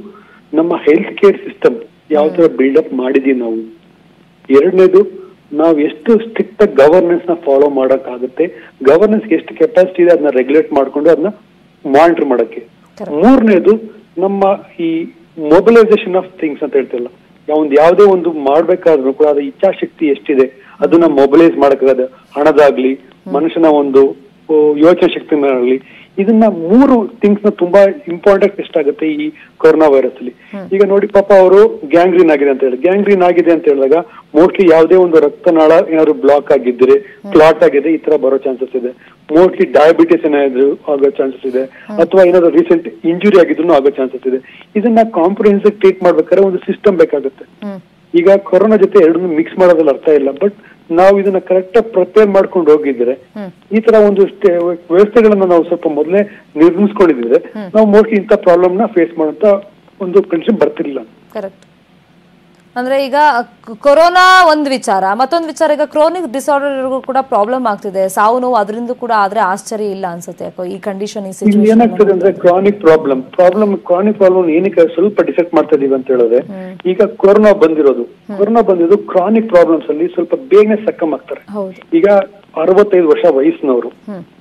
ನಮ್ಮ ಹೆಲ್ತ್ ಕೇರ್ ಸಿಸ್ಟಮ್ ಯಾವ ತರ ಬಿಲ್ಡಪ್ ಮಾಡಿದೀವಿ ನಾವು. ಎರಡನೇದು, ನಾವು ಎಷ್ಟು ಸ್ಟ್ರಿಕ್ಟ್ ಆಗಿ ಗವರ್ನೆನ್ಸ್ ನ ಫಾಲೋ ಮಾಡಕ್ಕಾಗುತ್ತೆ, ಗವರ್ನೆನ್ಸ್ ಎಷ್ಟು ಕೆಪಾಸಿಟಿ ಇದೆ ಅದನ್ನ ರೆಗ್ಯುಲೇಟ್ ಮಾಡ್ಕೊಂಡು ಅದನ್ನ ಮಾನಿಟರ್ ಮಾಡಕ್ಕೆ. ಮೂರನೇದು, ನಮ್ಮ ಈ ಮೊಬಿಲೈಸೇಷನ್ ಆಫ್ ಥಿಂಗ್ಸ್ ಅಂತ ಹೇಳ್ತಿಲ್ಲ, ಯಾವುದೇ ಒಂದು ಮಾಡ್ಬೇಕಾದ್ರೂ ಕೂಡ ಅದು ಇಚ್ಛಾಶಕ್ತಿ ಎಷ್ಟಿದೆ ಅದನ್ನ ಮೊಬಿಲೈಸ್ ಮಾಡಕ್ಕಾಗದ, ಹಣದಾಗ್ಲಿ, ಮನುಷ್ಯನ ಒಂದು ಯೋಚನೆ ಶಕ್ತಿ ಆಗಲಿ, ಇದನ್ನ 3 ಥಿಂಗ್ಸ್ ನ ತುಂಬಾ ಇಂಪಾರ್ಟೆಂಟ್ ಟೆಸ್ಟ್ ಆಗುತ್ತೆ ಈ ಕೊರೋನಾ ವೈರಸ್ ಅಲ್ಲಿ. ಈಗ ನೋಡಿ, ಪಾಪ ಅವರು ಗ್ಯಾಂಗ್ರೀನ್ ಆಗಿದೆ ಅಂತ ಹೇಳಿ, ಗ್ಯಾಂಗ್ರೀನ್ ಆಗಿದೆ ಅಂತ ಹೇಳಿದಾಗ ಮೋಸ್ಟ್ಲಿ ಯಾವುದೇ ಒಂದು ರಕ್ತನಾಳ ಏನಾದ್ರು ಬ್ಲಾಕ್ ಆಗಿದ್ರೆ, ಕ್ಲಾಟ್ ಆಗಿದೆ, ಈ ತರ ಬರೋ ಚಾನ್ಸಸ್ ಇದೆ. ಮೋಸ್ಟ್ಲಿ ಡಯಾಬಿಟಿಸ್ ಏನಾದ್ರು ಆಗೋ ಚಾನ್ಸಸ್ ಇದೆ, ಅಥವಾ ಏನಾದ್ರು ರೀಸೆಂಟ್ ಇಂಜುರಿ ಆಗಿದ್ರು ಆಗೋ ಚಾನ್ಸಸ್ ಇದೆ. ಇದನ್ನ ಕಾಂಪ್ರಿಹೆನ್ಸಿವ್ ಟ್ರೀಟ್ ಮಾಡ್ಬೇಕಾದ್ರೆ ಒಂದು ಸಿಸ್ಟಮ್ ಬೇಕಾಗುತ್ತೆ. ಈಗ ಕೊರೋನಾ ಜೊತೆ ಎರಡನ್ನೂ ಮಿಕ್ಸ್ ಮಾಡೋದ್ರಲ್ಲಿ ಅರ್ಥ ಇಲ್ಲ, ಬಟ್ ನಾವು ಇದನ್ನ ಕರೆಕ್ಟ್ ಆಗಿ ಪ್ರಿಪೇರ್ ಮಾಡ್ಕೊಂಡು ಹೋಗಿದ್ರೆ, ಈ ತರ ಒಂದು ವ್ಯವಸ್ಥೆಗಳನ್ನ ನಾವು ಸ್ವಲ್ಪ ಮೊದಲೇ ನಿರ್ಮಿಸ್ಕೊಂಡಿದ್ರೆ ನಾವು ಮೋಸ್ಟ್ಲಿ ಇಂಥ ಪ್ರಾಬ್ಲಮ್ ನ ಫೇಸ್ ಮಾಡುವಂತ ಒಂದು ಕಂಡೀಷನ್ ಬರ್ತಿರ್ಲಿಲ್ಲ. ಕರೆಕ್ಟ್. ಅಂದ್ರೆ ಈಗ ಕೊರೋನಾ ಒಂದ್ ವಿಚಾರ, ಮತ್ತೊಂದು ವಿಚಾರ, ಈಗ ಕ್ರೋನಿಕ್ ಡಿಸಾರ್ಡರ್ ಕೂಡ ಪ್ರಾಬ್ಲಮ್ ಆಗ್ತಿದೆ, ಸಾವು ನೋವು ಅದರಿಂದ ಕೂಡ ಆದ್ರೆ ಆಶ್ಚರ್ಯ ಇಲ್ಲ ಅನ್ಸುತ್ತೆ ಯಾಕೋ ಈ ಕಂಡೀಷನ್. ಏನಾಗ್ತದೆ ಅಂದ್ರೆ ಕ್ರಾನಿಕ್ ಪ್ರಾಬ್ಲಮ್ ಏನಕ್ಕೆ ಸ್ವಲ್ಪ ಡಿಸೆಕ್ಟ್ ಮಾಡ್ತಾ ಇದೀವಿ ಅಂತ ಹೇಳಿದ್ರೆ, ಈಗ ಕೊರೋನಾ ಬಂದಿರೋದು ಕ್ರಾನಿಕ್ ಪ್ರಾಬ್ಲಮ್ಸ್ ಅಲ್ಲಿ ಸ್ವಲ್ಪ ಬೇಗನೆ ಸಕ್ಕಮ್ ಆಗ್ತಾರೆ. ಈಗ 65 ವರ್ಷ ವಯಸ್ಸಿನವರು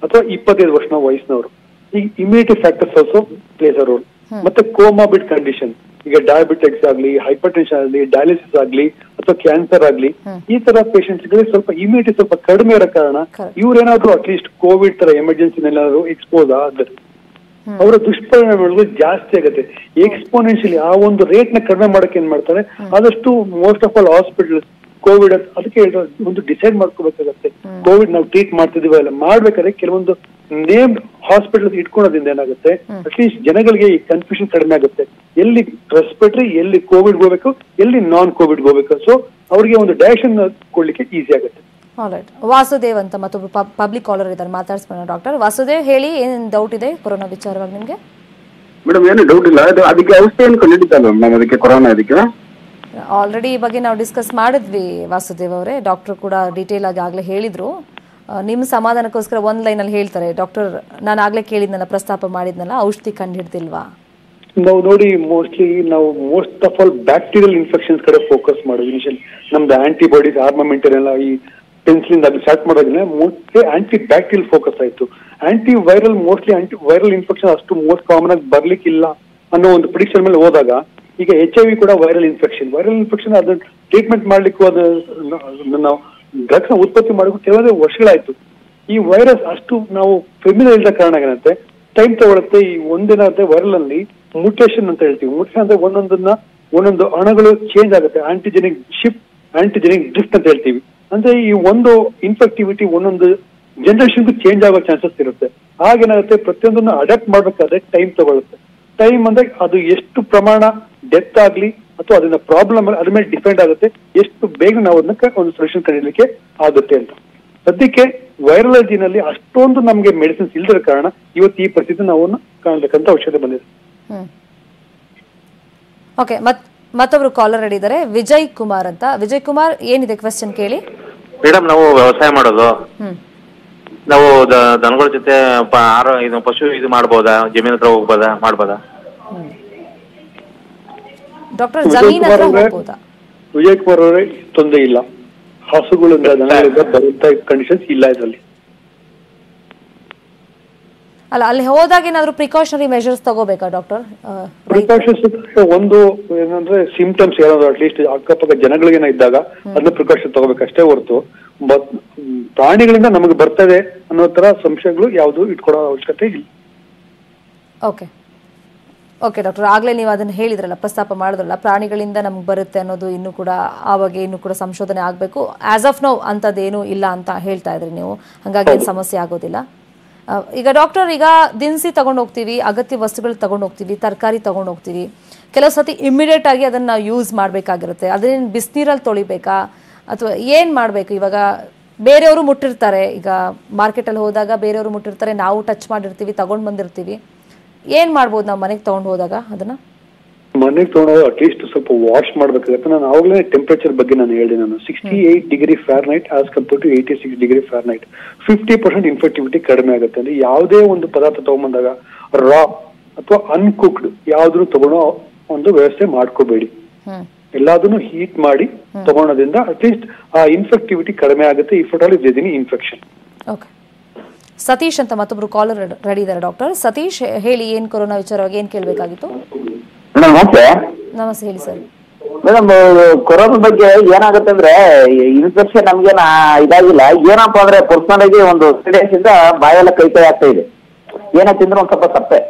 ಅಥವಾ 25 ವರ್ಷ ವಯಸ್ಸಿನವರು, ಈಗ immunity factors also place a role. ಮತ್ತೆ ಕೋಮಾಬಿಡ್ ಕಂಡೀಷನ್, ಈಗ ಡಯಾಬಿಟಿಕ್ಸ್ ಆಗ್ಲಿ, ಹೈಪರ್ ಟೆನ್ಷನ್ ಆಗ್ಲಿ, ಡಯಾಲಿಸಿಸ್ ಆಗ್ಲಿ, ಅಥವಾ ಕ್ಯಾನ್ಸರ್ ಆಗ್ಲಿ, ಈ ತರ ಪೇಷಂಟ್ಸ್ ಗಳಿಗೆ ಸ್ವಲ್ಪ ಇಮ್ಯುನಿಟಿ ಸ್ವಲ್ಪ ಕಡಿಮೆ ಇರೋ ಕಾರಣ ಇವ್ರೇನಾದ್ರು ಅಟ್ಲೀಸ್ಟ್ ಕೋವಿಡ್ ತರ ಎಮರ್ಜೆನ್ಸಿನೆಲ್ಲಾದ್ರು ಎಕ್ಸ್ಪೋಸ್ ಆದ್ರೆ ಅವರ ದುಷ್ಪರಿಣಾಮಗಳು ಜಾಸ್ತಿ ಆಗುತ್ತೆ. ಎಕ್ಸ್ಪೋನೆನ್ಷಿಯಲಿ ಆ ಒಂದು ರೇಟ್ ನ ಕಡಿಮೆ ಮಾಡಕ್ಕೆ ಏನ್ ಮಾಡ್ತಾರೆ, ಆದಷ್ಟು most of all hospital Covid ಅಂತ ಅದಕ್ಕೆ ಒಂದು ಡಿಸೈಡ್ ಮಾಡ್ಕೋಬೇಕಾಗತ್ತೆ. ಕೋವಿಡ್ ನಾವು ಟ್ರೀಟ್ ಮಾಡ್ತಿದೀವ ಇಲ್ಲ ಮಾಡ್ಬೇಕಾದ್ರೆ ಕೆಲವೊಂದು ನೇಮ್ಡ್ ಹಾಸ್ಪಿಟಲ್ ಇಟ್ಕೊಳ್ಳೋದ್ರಿಂದ ಏನಾಗುತ್ತೆ, ಅಟ್ಲೀಸ್ಟ್ ಜನಗಳಿಗೆ ಈ ಕನ್ಫ್ಯೂಷನ್ ಕಡಿಮೆ ಆಗುತ್ತೆ. ಎಲ್ಲಿ ರೆಸ್ಪಿರೇಟರಿ, ಎಲ್ಲಿ ಕೋವಿಡ್ ಹೋಗ್ಬೇಕು, ಎಲ್ಲಿ ನಾನ್ ಕೋವಿಡ್ ಹೋಗ್ಬೇಕು. ಸೊ ಅವ್ರಿಗೆ ಒಂದು ಡೈರೆಕ್ಷನ್ ಕೊಡ್ಲಿಕ್ಕೆ ಈಸಿ ಆಗುತ್ತೆ. ವಾಸುದೇವ್ ಅಂತ ಮತ್ತೊಬ್ರು ಪಬ್ಲಿಕ್ ಕಾಲರ್ ಇದ್ದಾರೆ, ಮಾತಾಡ್ಸ್ಬೋಣ. ಡಾಕ್ಟರ್ ವಾಸುದೇವ್ ಹೇಳಿ, ಏನ್ ಡೌಟ್ ಇದೆ ಕೊರೋನಾ ವಿಚಾರವಾಗಿ ನಿಮ್ಗೆ? ಮೇಡಮ್ ಏನು ಡೌಟ್ ಇಲ್ಲ, ಅದಕ್ಕೆ ಔಷಧಿ ಏನು ಕಂಡಿದ್ದಲ್ಲ ಮ್ಯಾಮ್ ಅದಕ್ಕೆ ಕೊರೋನಾ ಇದಕ್ಕೆ? ಆಲ್ರೆಡಿ ಈ ಬಗ್ಗೆ ನಾವು ಡಿಸ್ಕಸ್ ಮಾಡಿದ್ವಿ ವಾಸುದೇವ್ ಅವರೇ. ಡಾಕ್ಟರ್ ಕೂಡ ಡೀಟೇಲ್ ಆಗಿ ಆಗ್ಲೇ ಹೇಳಿದ್ರು. ನಿಮ್ಮ ಸಮಾಧಾನಕ್ಕೋಸ್ಕರ ಒಂದ್ ಲೈನ್ ಅಲ್ಲಿ ಹೇಳ್ತಾರೆ, ಡಾಕ್ಟರ್ ನಾನು ಆಗ್ಲೇ ಕೇಳಿದ್ನಲ್ಲ, ಪ್ರಸ್ತಾಪ ಮಾಡಿದ್ನಲ್ಲ, ಔಷಧಿ ಕಂಡು ಹಿಡ್ದಿಲ್ವಾ? ನಾವು ನೋಡಿ most of all bacterial infections ಕಡೆ ಫೋಕಸ್ ಮಾಡೋದು. ಇನಿಷಿಯಲ್ ನಮ್ದು ಆಂಟಿಬಾಡೀಸ್ ಆರ್ಮಮೆಂಟ್ ಎಲ್ಲ ಈ ಪೆನ್ಸಿಲಿಂದ ಅದು ಸ್ಟಾರ್ಟ್ ಮಾಡೋದ್ರಿಂದ ಮೋಸ್ಟ್ಲಿ ಆಂಟಿ ಬ್ಯಾಕ್ಟೀರಿಯಲ್ ಫೋಕಸ್ ಆಯ್ತು. ಆಂಟಿ ವೈರಲ್ ಇನ್ಫೆಕ್ಷನ್ ಅಷ್ಟು ಮೋಸ್ಟ್ ಕಾಮನ್ ಆಗಿ ಬರ್ಲಿಕ್ಕಿಲ್ಲ ಅನ್ನೋ ಒಂದು ಪ್ರಿಡಿಕ್ಷನ್ ಮೇಲೆ ಹೋದಾಗ, ಈಗ HIV ಕೂಡ ವೈರಲ್ ಇನ್ಫೆಕ್ಷನ್ ಅದನ್ನ ಟ್ರೀಟ್ಮೆಂಟ್ ಮಾಡ್ಲಿಕ್ಕೂ ಅದು ನಾವು ಡ್ರಗ್ಸ್ ನ ಉತ್ಪತ್ತಿ ಮಾಡೋಕ್ಕೂ ಕೆಲವೊಂದು ವರ್ಷಗಳಾಯ್ತು. ಈ ವೈರಸ್ ಅಷ್ಟು ನಾವು ಫೆಮಿಲಿಯರ್ ಇಲ್ಲದ ಕಾರಣ ಏನಂತೆ ಟೈಮ್ ತಗೊಳುತ್ತೆ. ಈ ಒಂದೇನಾಗುತ್ತೆ ವೈರಲ್ ಅಲ್ಲಿ ಮುಟೇಷನ್ ಅಂತ ಹೇಳ್ತೀವಿ. ಮುಟೇಷನ್ ಅಂದ್ರೆ ಒಂದೊಂದು ಅಣುಗಳು ಚೇಂಜ್ ಆಗುತ್ತೆ. ಆಂಟಿಜೆನಿಕ್ ಶಿಫ್ಟ್, ಆಂಟಿಜೆನಿಕ್ ಡ್ರಿಫ್ಟ್ ಅಂತ ಹೇಳ್ತೀವಿ. ಅಂದ್ರೆ ಈ ಒಂದು ಇನ್ಫೆಕ್ಟಿವಿಟಿ ಒಂದೊಂದು ಜನರೇಷನ್ಗೂ ಚೇಂಜ್ ಆಗೋ ಚಾನ್ಸಸ್ ಇರುತ್ತೆ. ಹಾಗೇನಾಗುತ್ತೆ, ಪ್ರತಿಯೊಂದನ್ನು ಅಡಾಪ್ಟ್ ಮಾಡ್ಬೇಕಾದ್ರೆ ಟೈಮ್ ತಗೊಳುತ್ತೆ. ಟೈಮ್ ಅಂದ್ರೆ ಅದು ಎಷ್ಟು ಪ್ರಮಾಣ ಡೆತ್ ಆಗ್ಲಿ ಅಥವಾ ಅದನ್ನ ಪ್ರಾಬ್ಲಮ್ ಅದ್ರ ಮೇಲೆ ಡಿಪೆಂಡ್ ಆಗುತ್ತೆ, ಎಷ್ಟು ಬೇಗ ನಾವು ಅದನ್ನ ಒಂದು ಸೊಲ್ಯೂಷನ್ ಕಂಡಿಡ್ಲಿಕ್ಕೆ ಆಗುತ್ತೆ ಅಂತ. ಸದ್ಯಕ್ಕೆ ವೈರಾಲಜಿನಲ್ಲಿ ಅಷ್ಟೊಂದು ನಮ್ಗೆ ಮೆಡಿಸಿನ್ಸ್ ಇಲ್ದಿರೋ ಕಾರಣ ಇವತ್ತು ಈ ಪರಿಸ್ಥಿತಿ ನಾವು ಕಾಣ್ಬೇಕಂತ ಔಷಧ ಬಂದಿದೆ. ಓಕೆ, ಮತ್ತೊಬ್ರು ಕಾಲರ್ ಇದ್ದಾರೆ, ವಿಜಯ್ ಕುಮಾರ್ ಅಂತ. ವಿಜಯ್ ಕುಮಾರ್, ಏನಿದೆ ಕ್ವೆಶ್ಚನ್ ಕೇಳಿ. ಮೇಡಮ್, ನಾವು ವ್ಯವಸಾಯ ಮಾಡೋದು, ನಾವು ದನಗಳ ಜೊತೆ ಪಶು ಇದು ಮಾಡ್ಬೋದಾ, ಜಮೀನ್ ಹತ್ರ ಹೋಗ್ಬೋದಾ, ಮಾಡ್ಬೋದಾ? ಡಾಕ್ಟರ್, ಜಮೀನ್ ಹತ್ರ ಹೋಗ್ಬೋದಾ? ವಿಜಯ್ ಕುಮಾರ್ ಅವರೇ, ತೊಂದರೆ ಇಲ್ಲ. ಹಸುಗಳಿಂದ ದನಗಳಿಂದ ಬರುವಂತ ಕಂಡೀಷನ್ಸ್ ಇಲ್ಲ ಇದರಲ್ಲಿ. ಅಲ್ಲ, ಅಲ್ಲಿ ಹೋದಾಗ ಏನಾದ್ರು ಪ್ರಿಕಾಷನರಿ ಮೆಷರ್ಸ್ ತಗೋಬೇಕಾ ಡಾಕ್ಟರ್? ಪ್ರಿಕಾಷನ್ಸ್ ಒಂದು ಏನಂದ್ರೆ ಸಿಂಪ್ಟಮ್ಸ್ ಏನಾದ್ರು ಅಟ್ಲೀಸ್ಟ್ ಅಕ್ಕಪಕ್ಕ ಜನಗಳಿಗೆ ಇದ್ದಾಗ ಅದನ್ನ ಪ್ರಿಕಾಷನ್ ತಗೋಬೇಕಷ್ಟೇ ಹೊರತು ಪ್ರಾಣಿಗಳಿಂದ ನಮಗೆ ಬರ್ತದೆ ಅನ್ನೋ ತರ ಸಂಶಯಗಳು ಯಾವುದು ಇಟ್ಕೊಡೋ ಅವಶ್ಯಕತೆ ಇಲ್ಲ. ಓಕೆ ಡಾಕ್ಟರ್, ಆಗ್ಲೇ ನೀವು ಅದನ್ನ ಹೇಳಿದ್ರಲ್ಲ, ಪ್ರಸ್ತಾಪ ಮಾಡಿದ್ರಲ್ಲ, ಪ್ರಾಣಿಗಳಿಂದ ನಮ್ಗೆ ಬರುತ್ತೆ ಅನ್ನೋದು ಇನ್ನೂ ಕೂಡ ಆ ಬಗ್ಗೆ ಇನ್ನೂ ಕೂಡ ಸಂಶೋಧನೆ ಆಗಬೇಕು. ಆಸ್ ಆಫ್ ನೌ ಅಂಥದ್ದೇನೂ ಇಲ್ಲ ಅಂತ ಹೇಳ್ತಾ ಇದ್ರಿ ನೀವು, ಹಾಗಾಗಿ ಏನು ಸಮಸ್ಯೆ ಆಗೋದಿಲ್ಲ. ಈಗ ಡಾಕ್ಟರ್, ಈಗ ದಿನಸಿ ತಗೊಂಡು ಹೋಗ್ತೀವಿ, ಅಗತ್ಯ ವಸ್ತುಗಳು ತಗೊಂಡು ಹೋಗ್ತೀವಿ, ತರಕಾರಿ ತಗೊಂಡು ಹೋಗ್ತೀವಿ, ಕೆಲವು ಸತಿ ಇಮ್ಮಿಡಿಯೇಟ್ ಆಗಿ ಅದನ್ನ ಯೂಸ್ ಮಾಡಬೇಕಾಗಿರುತ್ತೆ. ಅದನ್ನ ಬಿಸಿನೀರಲ್ಲಿ ತೊಳಿಬೇಕಾ ಅಥವಾ ಏನು ಮಾಡಬೇಕು? ಇವಾಗ ಬೇರೆಯವರು ಮುಟ್ಟಿರ್ತಾರೆ, ಈಗ ಮಾರ್ಕೆಟಲ್ಲಿ ಹೋದಾಗ ಬೇರೆಯವರು ಮುಟ್ಟಿರ್ತಾರೆ, ನಾವು ಟಚ್ ಮಾಡಿರ್ತೀವಿ, ತಗೊಂಡು ಬಂದಿರ್ತೀವಿ, ಏನು ಮಾಡ್ಬೋದು ನಾವು ಮನೆಗೆ ತೊಗೊಂಡು ಹೋದಾಗ? ಅದನ್ನ ಮನೆಗೆ ತೊಗೊಂಡೋಗಿ ಅಟ್ಲೀಸ್ಟ್ ಸ್ವಲ್ಪ ವಾಶ್ ಮಾಡ್ಬೇಕಾಗತ್ತೆ. ನಾನು ಆವಾಗಲೇ ಟೆಂಪರೇಚರ್ ಬಗ್ಗೆ ನಾನು ಹೇಳಿದೆ. ನಾನು 68 degree Fahrenheit as compare to 86 degree Fahrenheit 50% infectivity ಕಡಿಮೆ ಆಗುತ್ತೆ. ಅಂದ್ರೆ ಯಾವುದೇ ಒಂದು ಪದಾರ್ಥ ತಗೊಂಡ್ಬಂದಾಗ ರಾ ಅಥವಾ ಅನ್ಕುಕ್ಡ್ ಯಾವ್ದು ತಗೊಳ್ಳೋ ಒಂದು ವ್ಯವಸ್ಥೆ ಮಾಡ್ಕೋಬೇಡಿ. ಎಲ್ಲದನ್ನು ಹೀಟ್ ಮಾಡಿ ತಗೊಳೋದ್ರಿಂದ ಅಟ್ಲೀಸ್ಟ್ ಆ ಇನ್ಫೆಕ್ಟಿವಿಟಿ ಕಡಿಮೆ ಆಗುತ್ತೆ. If at all if there any infection. Okay, Satish ಅಂತ ಮತ್ತೊಬ್ರು ಕಾಲರ್ ರೆಡಿ ಇದ್ದಾರೆ. ಡಾಕ್ಟರ್ ಸತೀಶ್, ಹೇಳಿ, ಏನ್ ಕೊರೋನಾ ವಿಚಾರವಾಗಿ ಏನ್ ಕೇಳ್ಬೇಕಾಗಿತ್ತು? ನಮಸ್ತೆ. ನಮಸ್ತೆ, ಹೇಳಿ ಸರ್. ಮೇಡಮ್, ಕೊರೋನಾ ಬಗ್ಗೆ ಏನಾಗುತ್ತೆ ಅಂದ್ರೆ ಇನ್ಫೆಕ್ಷನ್ ನಮ್ಗೇನ ಇದಾಗಿಲ್ಲ. ಏನಪ್ಪಾ ಅಂದ್ರೆ ಪರ್ಸನಲ್ ಆಗಿ ಒಂದು 3 days ಇಂದ ಬಾಯೆಲ್ಲ ಕೈ ಆಗ್ತಾ ಇದೆ. ಏನ ತಿಂದ್ರೆ ಒಂದ್ ಸ್ವಲ್ಪ ಸಪ್ಪೆ.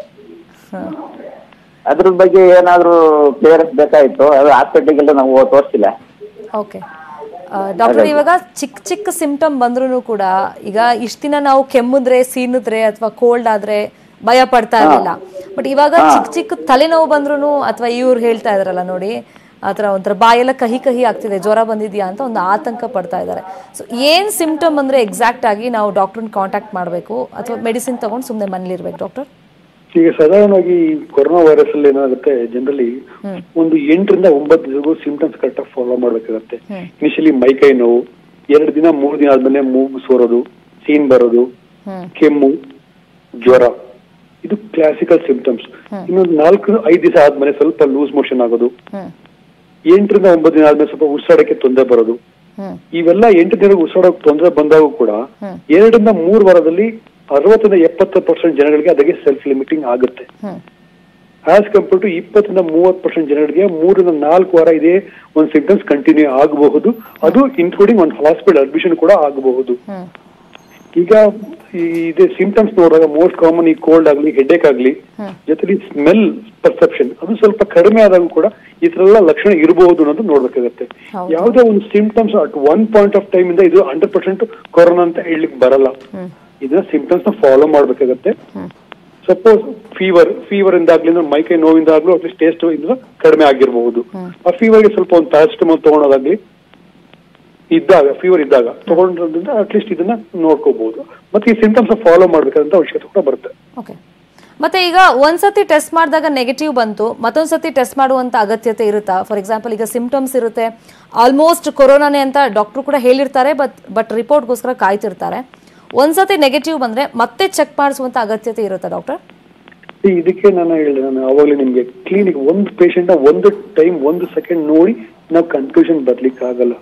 ಅದ್ರ ಬಗ್ಗೆ ಏನಾದ್ರು ಕ್ಲಿಯರೆನ್ಸ್ ಬೇಕಾಗಿತ್ತು. ಅದು ಹಾಸ್ಪಿಟಲ್ಗೆಲ್ಲ ನಾವು ತೋರಿಸಿಲ್ಲ. ಓಕೆ ಡಾಕ್ಟರ್, ಇವಾಗ ಚಿಕ್ಕ ಚಿಕ್ಕ ಸಿಂಪ್ಟಮ್ ಬಂದ್ರೂ ಕೂಡ, ಈಗ ಇಷ್ಟ ದಿನ ನಾವು ಕೆಮ್ಮಿದ್ರೆ, ಸೀನಿದ್ರೆ ಅಥವಾ ಕೋಲ್ಡ್ ಆದ್ರೆ ಭಯ ಪಡ್ತಾ ಇರಲಿಲ್ಲ. ಬಟ್ ಇವಾಗ ಚಿಕ್ಕ ಚಿಕ್ಕ ತಲೆನೋವು ಬಂದ್ರು, ಅಥವಾ ಇವ್ರು ಹೇಳ್ತಾ ಇದಾರಲ್ಲ ನೋಡಿ, ಆತರ ಒಂಥರ ಬಾಯೆಲ್ಲ ಕಹಿ ಕಹಿ ಆಗ್ತಿದೆ, ಜ್ವರ ಬಂದಿದ್ಯಾ ಅಂತ ಒಂದು ಆತಂಕ ಪಡ್ತಾ ಇದ್ದಾರೆ. ಸೊ ಏನ್ ಸಿಂಪ್ಟಮ್ ಅಂದ್ರೆ ಎಕ್ಸಾಕ್ಟ್ ಆಗಿ ನಾವು ಡಾಕ್ಟರ್ನ ಕಾಂಟ್ಯಾಕ್ಟ್ ಮಾಡಬೇಕು ಅಥವಾ ಮೆಡಿಸಿನ್ ತಗೊಂಡು ಸುಮ್ಮನೆ ಮನೇಲಿರ್ಬೇಕು ಡಾಕ್ಟರ್? ಈಗ ಸಾಧಾರಣವಾಗಿ ಕೊರೋನಾ ವೈರಸ್ ಅಲ್ಲಿ ಏನಾಗುತ್ತೆ, ಜನರಲಿ ಒಂದು 8 ರಿಂದ 9 ದಿವಸಗೂ ಸಿಂಪ್ಟಮ್ಸ್ ಕರೆಕ್ಟ್ ಆಗಿ ಫಾಲೋ ಮಾಡ್ಬೇಕಾಗತ್ತೆ. ಇನಿಷಿಯಲಿ ಮೈಕೈ ನೋವು, 2 ದಿನ 3 ದಿನ ಆದ್ಮೇಲೆ ಮೂಗು ಸೋರೋದು, ಸೀನ್ ಬರೋದು, ಕೆಮ್ಮು, ಜ್ವರ, ಇದು ಕ್ಲಾಸಿಕಲ್ ಸಿಂಪ್ಟಮ್ಸ್. ಇನ್ನೊಂದು 4-5 ದಿವಸ ಆದ್ಮೇಲೆ ಸ್ವಲ್ಪ ಲೂಸ್ ಮೋಷನ್ ಆಗೋದು, 8 ರಿಂದ 9 ದಿನ ಆದ್ಮೇಲೆ ಸ್ವಲ್ಪ ಉಸಿರಾಡಕ್ಕೆ ತೊಂದರೆ ಬರೋದು. ಇವೆಲ್ಲ 8 ದಿನ ಉಸಿರಾಡೋಕೆ ತೊಂದರೆ ಬಂದಾಗ ಕೂಡ 2 ರಿಂದ 3 ವಾರದಲ್ಲಿ 60-70% ಜನಗಳಿಗೆ ಅದಕ್ಕೆ ಸೆಲ್ಫ್ ಲಿಮಿಟಿಂಗ್ ಆಗುತ್ತೆ. ಆಸ್ ಕಂಪೇರ್ ಟು 20-30% ಜನರಿಗೆ 3 ರಿಂದ 4 ವಾರ ಇದೇ ಒಂದು ಸಿಂಪ್ಟಮ್ಸ್ ಕಂಟಿನ್ಯೂ ಆಗಬಹುದು. ಅದು ಇನ್ಕ್ಲೂಡಿಂಗ್ ಒಂದು ಹಾಸ್ಪಿಟಲ್ ಅಡ್ಮಿಷನ್ ಕೂಡ ಆಗಬಹುದು. ಈಗ ಇದೇ ಸಿಂಪ್ಟಮ್ಸ್ ನೋಡಿದಾಗ ಮೋಸ್ಟ್ ಕಾಮನ್ ಈ ಕೋಲ್ಡ್ ಆಗ್ಲಿ, ಹೆಡ್ಏಕ್ ಆಗ್ಲಿ, ಜೊತೆಲಿ ಸ್ಮೆಲ್ ಪರ್ಸೆಪ್ಷನ್ ಅದು ಸ್ವಲ್ಪ ಕಡಿಮೆ ಆದಾಗ ಕೂಡ ಈ ತರ ಎಲ್ಲ ಲಕ್ಷಣ ಇರಬಹುದು ಅನ್ನೋದು ನೋಡ್ಬೇಕಾಗತ್ತೆ. ಯಾವುದೇ ಒಂದು symptoms at one point of time ಇಂದ ಇದು 100% ಕೊರೋನಾ ಅಂತ ಹೇಳಲಿಕ್ಕೆ ಬರಲ್ಲ. ಇದನ್ನ ಸಿಂಪ್ಟಮ್ಸ್ ನ ಫಾಲೋ ಮಾಡ್ಬೇಕಾಗತ್ತೆ. ಸಪೋಸ್ ಫೀವರ್ ಇಂದಾಗ್ಲಿ ಮೈಕೈ ನೋವಿಂದಾಗ್ಲೂ ಅಟ್ಲೀಸ್ಟ್ ಟೇಸ್ಟ್ ಇಂದ ಕಡಿಮೆ ಆಗಿರಬಹುದು. ಆ ಫೀವರ್ಗೆ ಸ್ವಲ್ಪ ಒಂದು ಪ್ಯಾರಾಸಿಟಮಾಲ್ ತಗೊಳೋದಾಗ್ಲಿ ಫೀವರ್ ಇದ್ದಾಗ ತಗೊಂಡ್ರಿಂದ ಅಟ್ಲೀಸ್ಟ್ ಇದನ್ನ ನೋಡ್ಕೋಬಹುದು. ಮತ್ತೆ ಈ ಸಿಂಪ್ಟಮ್ಸ್ ಫಾಲೋ ಮಾಡ್ಬೇಕಾದಂತ ಅವಶ್ಯಕತೆ ಕೂಡ ಬರುತ್ತೆ. ಮತ್ತೆ ಈಗ ಒಂದ್ಸತಿ ಟೆಸ್ಟ್ ಮಾಡಿದಾಗ ನೆಗೆಟಿವ್ ಬಂತು, ಮತ್ತೊಂದ್ಸತಿ ಟೆಸ್ಟ್ ಮಾಡುವಂತ ಅಗತ್ಯತೆ ಇರುತ್ತಾ? ಫಾರ್ ಎಕ್ಸಾಂಪಲ್ ಈಗ ಸಿಂಪ್ಟಮ್ಸ್ ಇರುತ್ತೆ, ಆಲ್ಮೋಸ್ಟ್ ಕೊರೋನಾನೇ ಅಂತ ಡಾಕ್ಟರ್ ಕೂಡ ಹೇಳಿರ್ತಾರೆ, ಬಟ್ ರಿಪೋರ್ಟ್ಗೋಸ್ಕರ ಕಾಯ್ತಿರ್ತಾರೆ. ಒಂದ್ಸತಿ ನೆಗೆಟಿವ್ ಬಂದ್ರೆ ಮತ್ತೆ ಚೆಕ್ ಮಾಡಿಸುವಂತ ಅಗತ್ಯತೆ ಇರುತ್ತಾ ಡಾಕ್ಟರ್? ಇದಕ್ಕೆ ನಾನು ಹೇಳಿದೆ, ನಾನು ಅವಾಗಲೇ ನಿಮ್ಗೆ ಕ್ಲಿನಿಕ್ ಒಂದು ಪೇಷಂಟ್ ಒಂದು ಟೈಮ್ 1 ಸೆಕೆಂಡ್ ನೋಡಿ ನಾವು ಕನ್ಕ್ಲೂಷನ್ ಬರ್ಲಿಕ್ಕೆ ಆಗಲ್ಲ.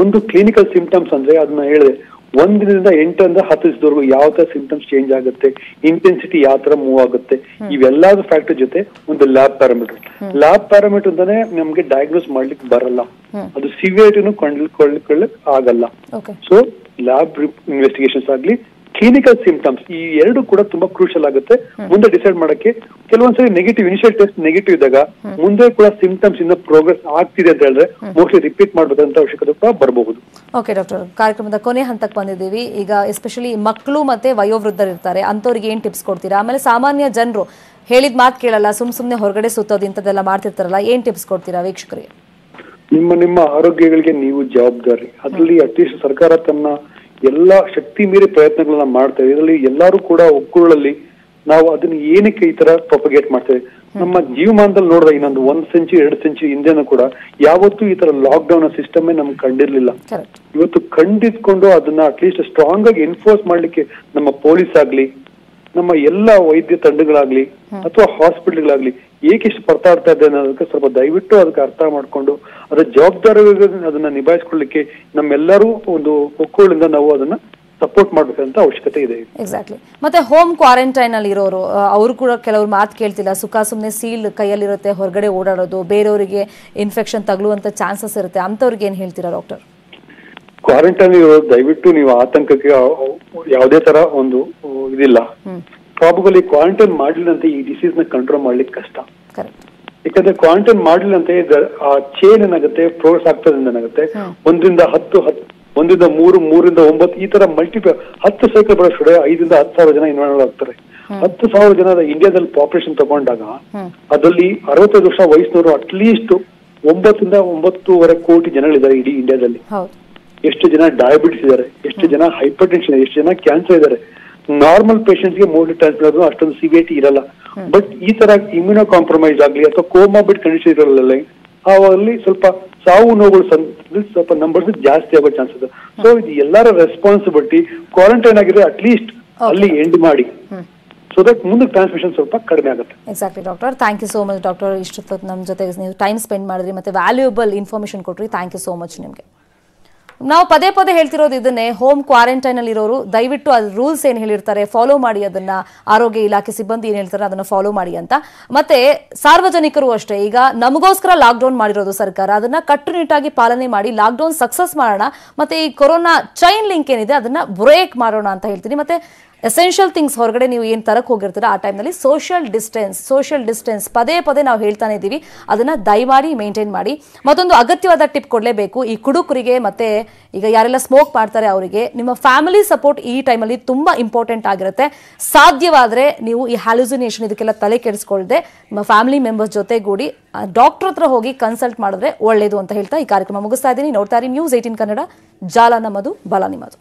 ಒಂದು ಕ್ಲಿನಿಕಲ್ ಸಿಂಪ್ಟಮ್ಸ್ ಅಂದ್ರೆ ಅದನ್ನ ಹೇಳಿದೆ 1 ದಿನದಿಂದ 8 ರಿಂದ 10 ದಿವಸದವರೆಗೂ ಯಾವ ತರ ಸಿಂಪ್ಟಮ್ಸ್ ಚೇಂಜ್ ಆಗುತ್ತೆ, ಇಂಟೆನ್ಸಿಟಿ ಯಾವ ತರ ಮೂವ್ ಆಗುತ್ತೆ, ಇವೆಲ್ಲದ ಫ್ಯಾಕ್ಟರ್ ಜೊತೆ ಒಂದು ಲ್ಯಾಬ್ ಪ್ಯಾರಾಮೀಟರ್ ಅಂತಾನೆ ನಮ್ಗೆ ಡಯಾಗ್ನೋಸ್ ಮಾಡ್ಲಿಕ್ಕೆ ಬರಲ್ಲ. ಅದು ಸಿವಿಯರಿಟಿನೂ ಕೊಂಡ್ಕೊಳ್ಳಕ್ ಆಗಲ್ಲ. ಸೊ ಲ್ಯಾಬ್ ಇನ್ವೆಸ್ಟಿಗೇಷನ್ಸ್ ಆಗ್ಲಿ, ಕ್ಲಿನಿಕಲ್ ಸಿಂಪ್ಟಮ್ಸ್ ಈ ಎರಡು ಕೂಡ ತುಂಬಾ ಕ್ರೂಷಿಯಲ್ ಆಗುತ್ತೆ ಮುಂದೆ ಡಿಸೈಡ್ ಮಾಡಕ್ಕೆ. ಕೆಲವೊಂದ್ಸರಿ ನೆಗೆಟಿವ್ ಇನಿಷಿಯಲ್ ಟೆಸ್ಟ್ ನೆಗೆಟಿವ್ ಇದ್ದಾಗ ಮುಂದೆ ಕೂಡ ಸಿಂಪ್ಟಮ್ಸ್ ಇಂದ ಪ್ರೋಗ್ರೆಸ್ ಆಗ್ತಿದೆ ಅಂತ ಹೇಳಿದ್ರೆ ಮೋಸ್ಟ್ಲಿ ರಿಪೀಟ್ ಮಾಡಬೇಕಂತ ಅವಶ್ಯಕತೆ ಕೂಡ ಬರಬಹುದು. ಓಕೆ ಡಾಕ್ಟರ್, ಕಾರ್ಯಕ್ರಮದ ಕೊನೆ ಹಂತಕ್ಕೆ ಬಂದಿದ್ದೀವಿ. ಈಗ ಎಸ್ಪೆಷಲಿ ಮಕ್ಕಳು ಮತ್ತೆ ವಯೋವೃದ್ಧರು ಇರ್ತಾರೆ, ಅಂತವ್ರಿಗೆ ಏನ್ ಟಿಪ್ಸ್ ಕೊಡ್ತೀರಾ? ಆಮೇಲೆ ಸಾಮಾನ್ಯ ಜನರು ಹೇಳಿದ ಮಾತು ಕೇಳಲ್ಲ, ಸುಮ್ನೆ ಹೊರಗಡೆ ಸುತ್ತೋದು ಇಂಥದ್ದೆಲ್ಲ ಮಾಡ್ತಿರ್ತಾರಲ್ಲ, ಏನ್ ಟಿಪ್ಸ್ ಕೊಡ್ತೀರಾ ವೀಕ್ಷಕರಿಗೆ? ನಿಮ್ಮ ಆರೋಗ್ಯಗಳಿಗೆ ನೀವು ಜವಾಬ್ದಾರಿ. ಅದರಲ್ಲಿ ಅಟ್ಲೀಸ್ಟ್ ಸರ್ಕಾರ ತನ್ನ ಎಲ್ಲಾ ಶಕ್ತಿ ಮೀರಿ ಪ್ರಯತ್ನಗಳನ್ನ ಮಾಡ್ತೇವೆ. ಇದರಲ್ಲಿ ಎಲ್ಲರೂ ಕೂಡ ಒಕ್ಕೂಳಲ್ಲಿ ನಾವು ಅದನ್ನ ಏನಕ್ಕೆ ಈ ತರ ಪ್ರೊಪಗೇಟ್ ಮಾಡ್ತೇವೆ. ನಮ್ಮ ಜೀವಮಾನದಲ್ಲಿ ನೋಡಿದ ಇನ್ನೊಂದು 1 ಸೆಂಚುರಿ 2 ಸೆಂಚುರಿ ಹಿಂದೆನೂ ಕೂಡ ಯಾವತ್ತೂ ಈ ತರ ಲಾಕ್ ಡೌನ್ ಸಿಸ್ಟಮ್ ನಮ್ಗೆ ಕಂಡಿರ್ಲಿಲ್ಲ. ಇವತ್ತು ಕಂಡಿದ್ಕೊಂಡು ಅದನ್ನ ಅಟ್ಲೀಸ್ಟ್ ಸ್ಟ್ರಾಂಗ್ ಆಗಿ ಎನ್ಫೋರ್ಸ್ ಮಾಡ್ಲಿಕ್ಕೆ ನಮ್ಮ ಪೊಲೀಸ್ ಆಗ್ಲಿ, ನಮ್ಮ ಎಲ್ಲಾ ವೈದ್ಯ ತಂಡಗಳಾಗ್ಲಿ ಅಥವಾ ಹಾಸ್ಪಿಟಲ್ಗಳಾಗ್ಲಿ ಏಕೆಷ್ಟು ಪರ್ತಾಡ್ತಾ ಇದೆ ಅನ್ನೋದಕ್ಕೆ ಸ್ವಲ್ಪ ದಯವಿಟ್ಟು ಅದಕ್ಕೆ ಅರ್ಥ ಮಾಡ್ಕೊಂಡು ಅದರ ಜವಾಬ್ದಾರಿ ಅದನ್ನ ನಿಭಾಯಿಸ್ಕೊಳ್ಳಿಕ್ಕೆ ನಮ್ಮೆಲ್ಲರೂ ಒಂದು ಒಕ್ಕೂಳಿಂದ ನಾವು ಅದನ್ನ ಸಪೋರ್ಟ್ ಮಾಡ್ಬೇಕಂತ ಅವಶ್ಯಕತೆ ಇದೆ. ಎಕ್ಸಾಕ್ಟ್ಲಿ. ಮತ್ತೆ ಹೋಮ್ ಕ್ವಾರಂಟೈನ್ ಅಲ್ಲಿ ಇರೋರು ಅವರು ಕೂಡ ಕೆಲವರು ಮಾತು ಕೇಳ್ತಿಲ್ಲ, ಸುಮ್ಮನೆ ಸೀಲ್ ಕೈಯಲ್ಲಿರುತ್ತೆ, ಹೊರಗಡೆ ಓಡಾಡೋದು, ಬೇರೆಯವರಿಗೆ ಇನ್ಫೆಕ್ಷನ್ ತಗಲುವಂತ ಚಾನ್ಸಸ್ ಇರುತ್ತೆ, ಅಂತವ್ರಿಗೆ ಏನ್ ಹೇಳ್ತೀರಾ ಡಾಕ್ಟರ್? ಕ್ವಾರಂಟೈನ್ ಇರೋದು ದಯವಿಟ್ಟು ನೀವು ಆತಂಕಕ್ಕೆ ಯಾವುದೇ ತರ ಒಂದು ಇದಿಲ್ಲ. ಪ್ರಾಬಬಲಿ ಕ್ವಾರಂಟೈನ್ ಮಾಡಲಿಲ್ಲ ಅಂತ ಈ ಡಿಸೀಸ್ ನ ಕಂಟ್ರೋಲ್ ಮಾಡ್ಲಿಕ್ಕೆ ಕಷ್ಟ. ಯಾಕಂದ್ರೆ ಕ್ವಾರಂಟೈನ್ ಮಾಡಲಿಲ್ಲ ಅಂತ ಆ ಚೇನ್ ಏನಾಗುತ್ತೆ, ಪ್ರೋಗ್ರೆಸ್ ಆಗ್ತದೆ ಏನಾಗುತ್ತೆ, 1 ರಿಂದ 10, 1 ರಿಂದ 3, 3 ರಿಂದ 9 ಈ ತರ ಮಲ್ಟಿಪಲ್ 10 ಸೈಕಲ್ ಬರೋಷ್ಟು 5 ರಿಂದ 10,000 ಜನ ಇನ್ವಾಲ್ವ್ ಆಗ್ತಾರೆ. 10,000 ಜನ ಇಂಡಿಯಾದಲ್ಲಿ ಪಾಪ್ಯುಲೇಷನ್ ತಗೊಂಡಾಗ ಅದರಲ್ಲಿ 65 ವರ್ಷ ವಯಸ್ಸಿನವರು ಅಟ್ಲೀಸ್ಟ್ 9 ರಿಂದ 9.5 ಕೋಟಿ ಜನಗಳಿದ್ದಾರೆ ಇಡೀ ಇಂಡಿಯಾದಲ್ಲಿ. ಎಷ್ಟು ಜನ ಡಯಾಬಿಟಿಸ್ ಇದಾರೆ, ಎಷ್ಟು ಜನ ಹೈಪರ್ ಟೆನ್ಷನ್, ಎಷ್ಟು ಜನ ಕ್ಯಾನ್ಸರ್ ಇದಾರೆ. ನಾರ್ಮಲ್ ಪೇಷಂಟ್ಸ್ಗೆ ಮೋಸ್ಟ್ಲಿ ಟ್ರಾನ್ಸ್ಫರ್ ಅಷ್ಟೊಂದು ಸಿವಿಯರಿಟಿ ಇರಲ್ಲ. ಬಟ್ ಈ ತರ ಇಮ್ಯುನೋ ಕಾಂಪ್ರಮೈಸ್ ಆಗ್ಲಿ ಅಥವಾ ಕೋಮಾಬಿಡ್ ಕಂಡೀಷನ್ ಇರಲ್ಲ, ಅಲ್ಲಿ ಸ್ವಲ್ಪ ಸಾವು ನೋವುಗಳು ಸ್ವಲ್ಪ ನಂಬರ್ಸ್ ಜಾಸ್ತಿ ಆಗೋ ಚಾನ್ಸಸ್ ಇದೆ. ಸೊ ಇದು ಎಲ್ಲರ ರೆಸ್ಪಾನ್ಸಿಬಿಲಿಟಿ. ಕ್ವಾರಂಟೈನ್ ಆಗಿದೆ ಅಟ್ಲೀಸ್ಟ್ ಅಲ್ಲಿ ಎಂಡ್ ಮಾಡಿ, ಸೊ ದಟ್ ಮುಂದೆ ಟ್ರಾನ್ಸ್ಮಿಷನ್ ಸ್ವಲ್ಪ ಕಡಿಮೆ ಆಗುತ್ತೆ. Exactly doctor, thank you so much doctor. ಇಷ್ಟೊತ್ತು ನಮ್ಮ ಜೊತೆ ನೀವು ಟೈಮ್ ಸ್ಪೆಂಡ್ ಮಾಡಿದ್ರಿ ಮತ್ತೆ ವ್ಯಾಲ್ಯೂಯಬಲ್ ಇನ್ಫಾರ್ಮೇಶನ್ ಕೊಟ್ರಿ. ಥ್ಯಾಂಕ್ ಯು ಸೋ ಮಚ್ ನಿಮಗೆ. ನಾವು ಪದೇ ಹೇಳ್ತಿರೋದು ಇದನ್ನೇ, ಹೋಮ್ ಕ್ವಾರಂಟೈನ್ ಅಲ್ಲಿ ಇರೋರು ದಯವಿಟ್ಟು ಅದು ರೂಲ್ಸ್ ಏನ್ ಹೇಳಿರ್ತಾರೆ ಫಾಲೋ ಮಾಡಿ, ಅದನ್ನ ಆರೋಗ್ಯ ಇಲಾಖೆ ಸಿಬ್ಬಂದಿ ಏನ್ ಹೇಳ್ತಾರೆ ಅದನ್ನ ಫಾಲೋ ಮಾಡಿ ಅಂತ. ಮತ್ತೆ ಸಾರ್ವಜನಿಕರು ಅಷ್ಟೇ, ಈಗ ನಮಗೋಸ್ಕರ ಲಾಕ್ ಡೌನ್ ಮಾಡಿರೋದು ಸರ್ಕಾರ, ಅದನ್ನ ಕಟ್ಟುನಿಟ್ಟಾಗಿ ಪಾಲನೆ ಮಾಡಿ ಲಾಕ್ ಡೌನ್ ಸಕ್ಸಸ್ ಮಾಡೋಣ. ಮತ್ತೆ ಈ ಕೊರೋನಾ ಚೈನ್ ಲಿಂಕ್ ಏನಿದೆ ಅದನ್ನ ಬ್ರೇಕ್ ಮಾಡೋಣ ಅಂತ ಹೇಳ್ತೀನಿ. ಮತ್ತೆ ಎಸೆನ್ಷಿಯಲ್ ಥಿಂಗ್ಸ್ ಹೊರಗಡೆ ನೀವು ಏನು ತರಕ್ಕೆ ಹೋಗಿರ್ತೀರ ಆ ಟೈಮ್ನಲ್ಲಿ ಸೋಷಿಯಲ್ ಡಿಸ್ಟೆನ್ಸ್ ಪದೇ ನಾವು ಹೇಳ್ತಾನೆ ಇದ್ದೀವಿ, ಅದನ್ನ ದಯಮಾಡಿ ಮೇಂಟೈನ್ ಮಾಡಿ. ಮತ್ತೊಂದು ಅಗತ್ಯವಾದ ಟಿಪ್ ಕೊಡಲೇಬೇಕು ಈ ಕುಡುಕರಿಗೆ, ಮತ್ತೆ ಈಗ ಯಾರೆಲ್ಲ ಸ್ಮೋಕ್ ಮಾಡ್ತಾರೆ ಅವರಿಗೆ, ನಿಮ್ಮ ಫ್ಯಾಮಿಲಿ ಸಪೋರ್ಟ್ ಈ ಟೈಮಲ್ಲಿ ತುಂಬಾ ಇಂಪಾರ್ಟೆಂಟ್ ಆಗಿರುತ್ತೆ. ಸಾಧ್ಯವಾದರೆ ನೀವು ಈ ಹ್ಯಾಲುಸಿನೇಷನ್ ಇದಕ್ಕೆಲ್ಲ ತಲೆ ಕೆಡಿಸ್ಕೊಳ್ಳದೆ ನಿಮ್ಮ ಫ್ಯಾಮಿಲಿ ಮೆಂಬರ್ಸ್ ಜೊತೆಗೂಡಿ ಡಾಕ್ಟರ್ ಹತ್ರ ಹೋಗಿ ಕನ್ಸಲ್ಟ್ ಮಾಡಿದ್ರೆ ಒಳ್ಳೇದು ಅಂತ ಹೇಳ್ತಾ ಈ ಕಾರ್ಯಕ್ರಮ ಮುಗಿಸ್ತಾ ಇದ್ದೀನಿ. ನೋಡ್ತಾ ಇರಿ News 18 ಕನ್ನಡ, ಜಾಲ ನಮ್ಮದು, ಬಲ ನಿಮ್ಮದು.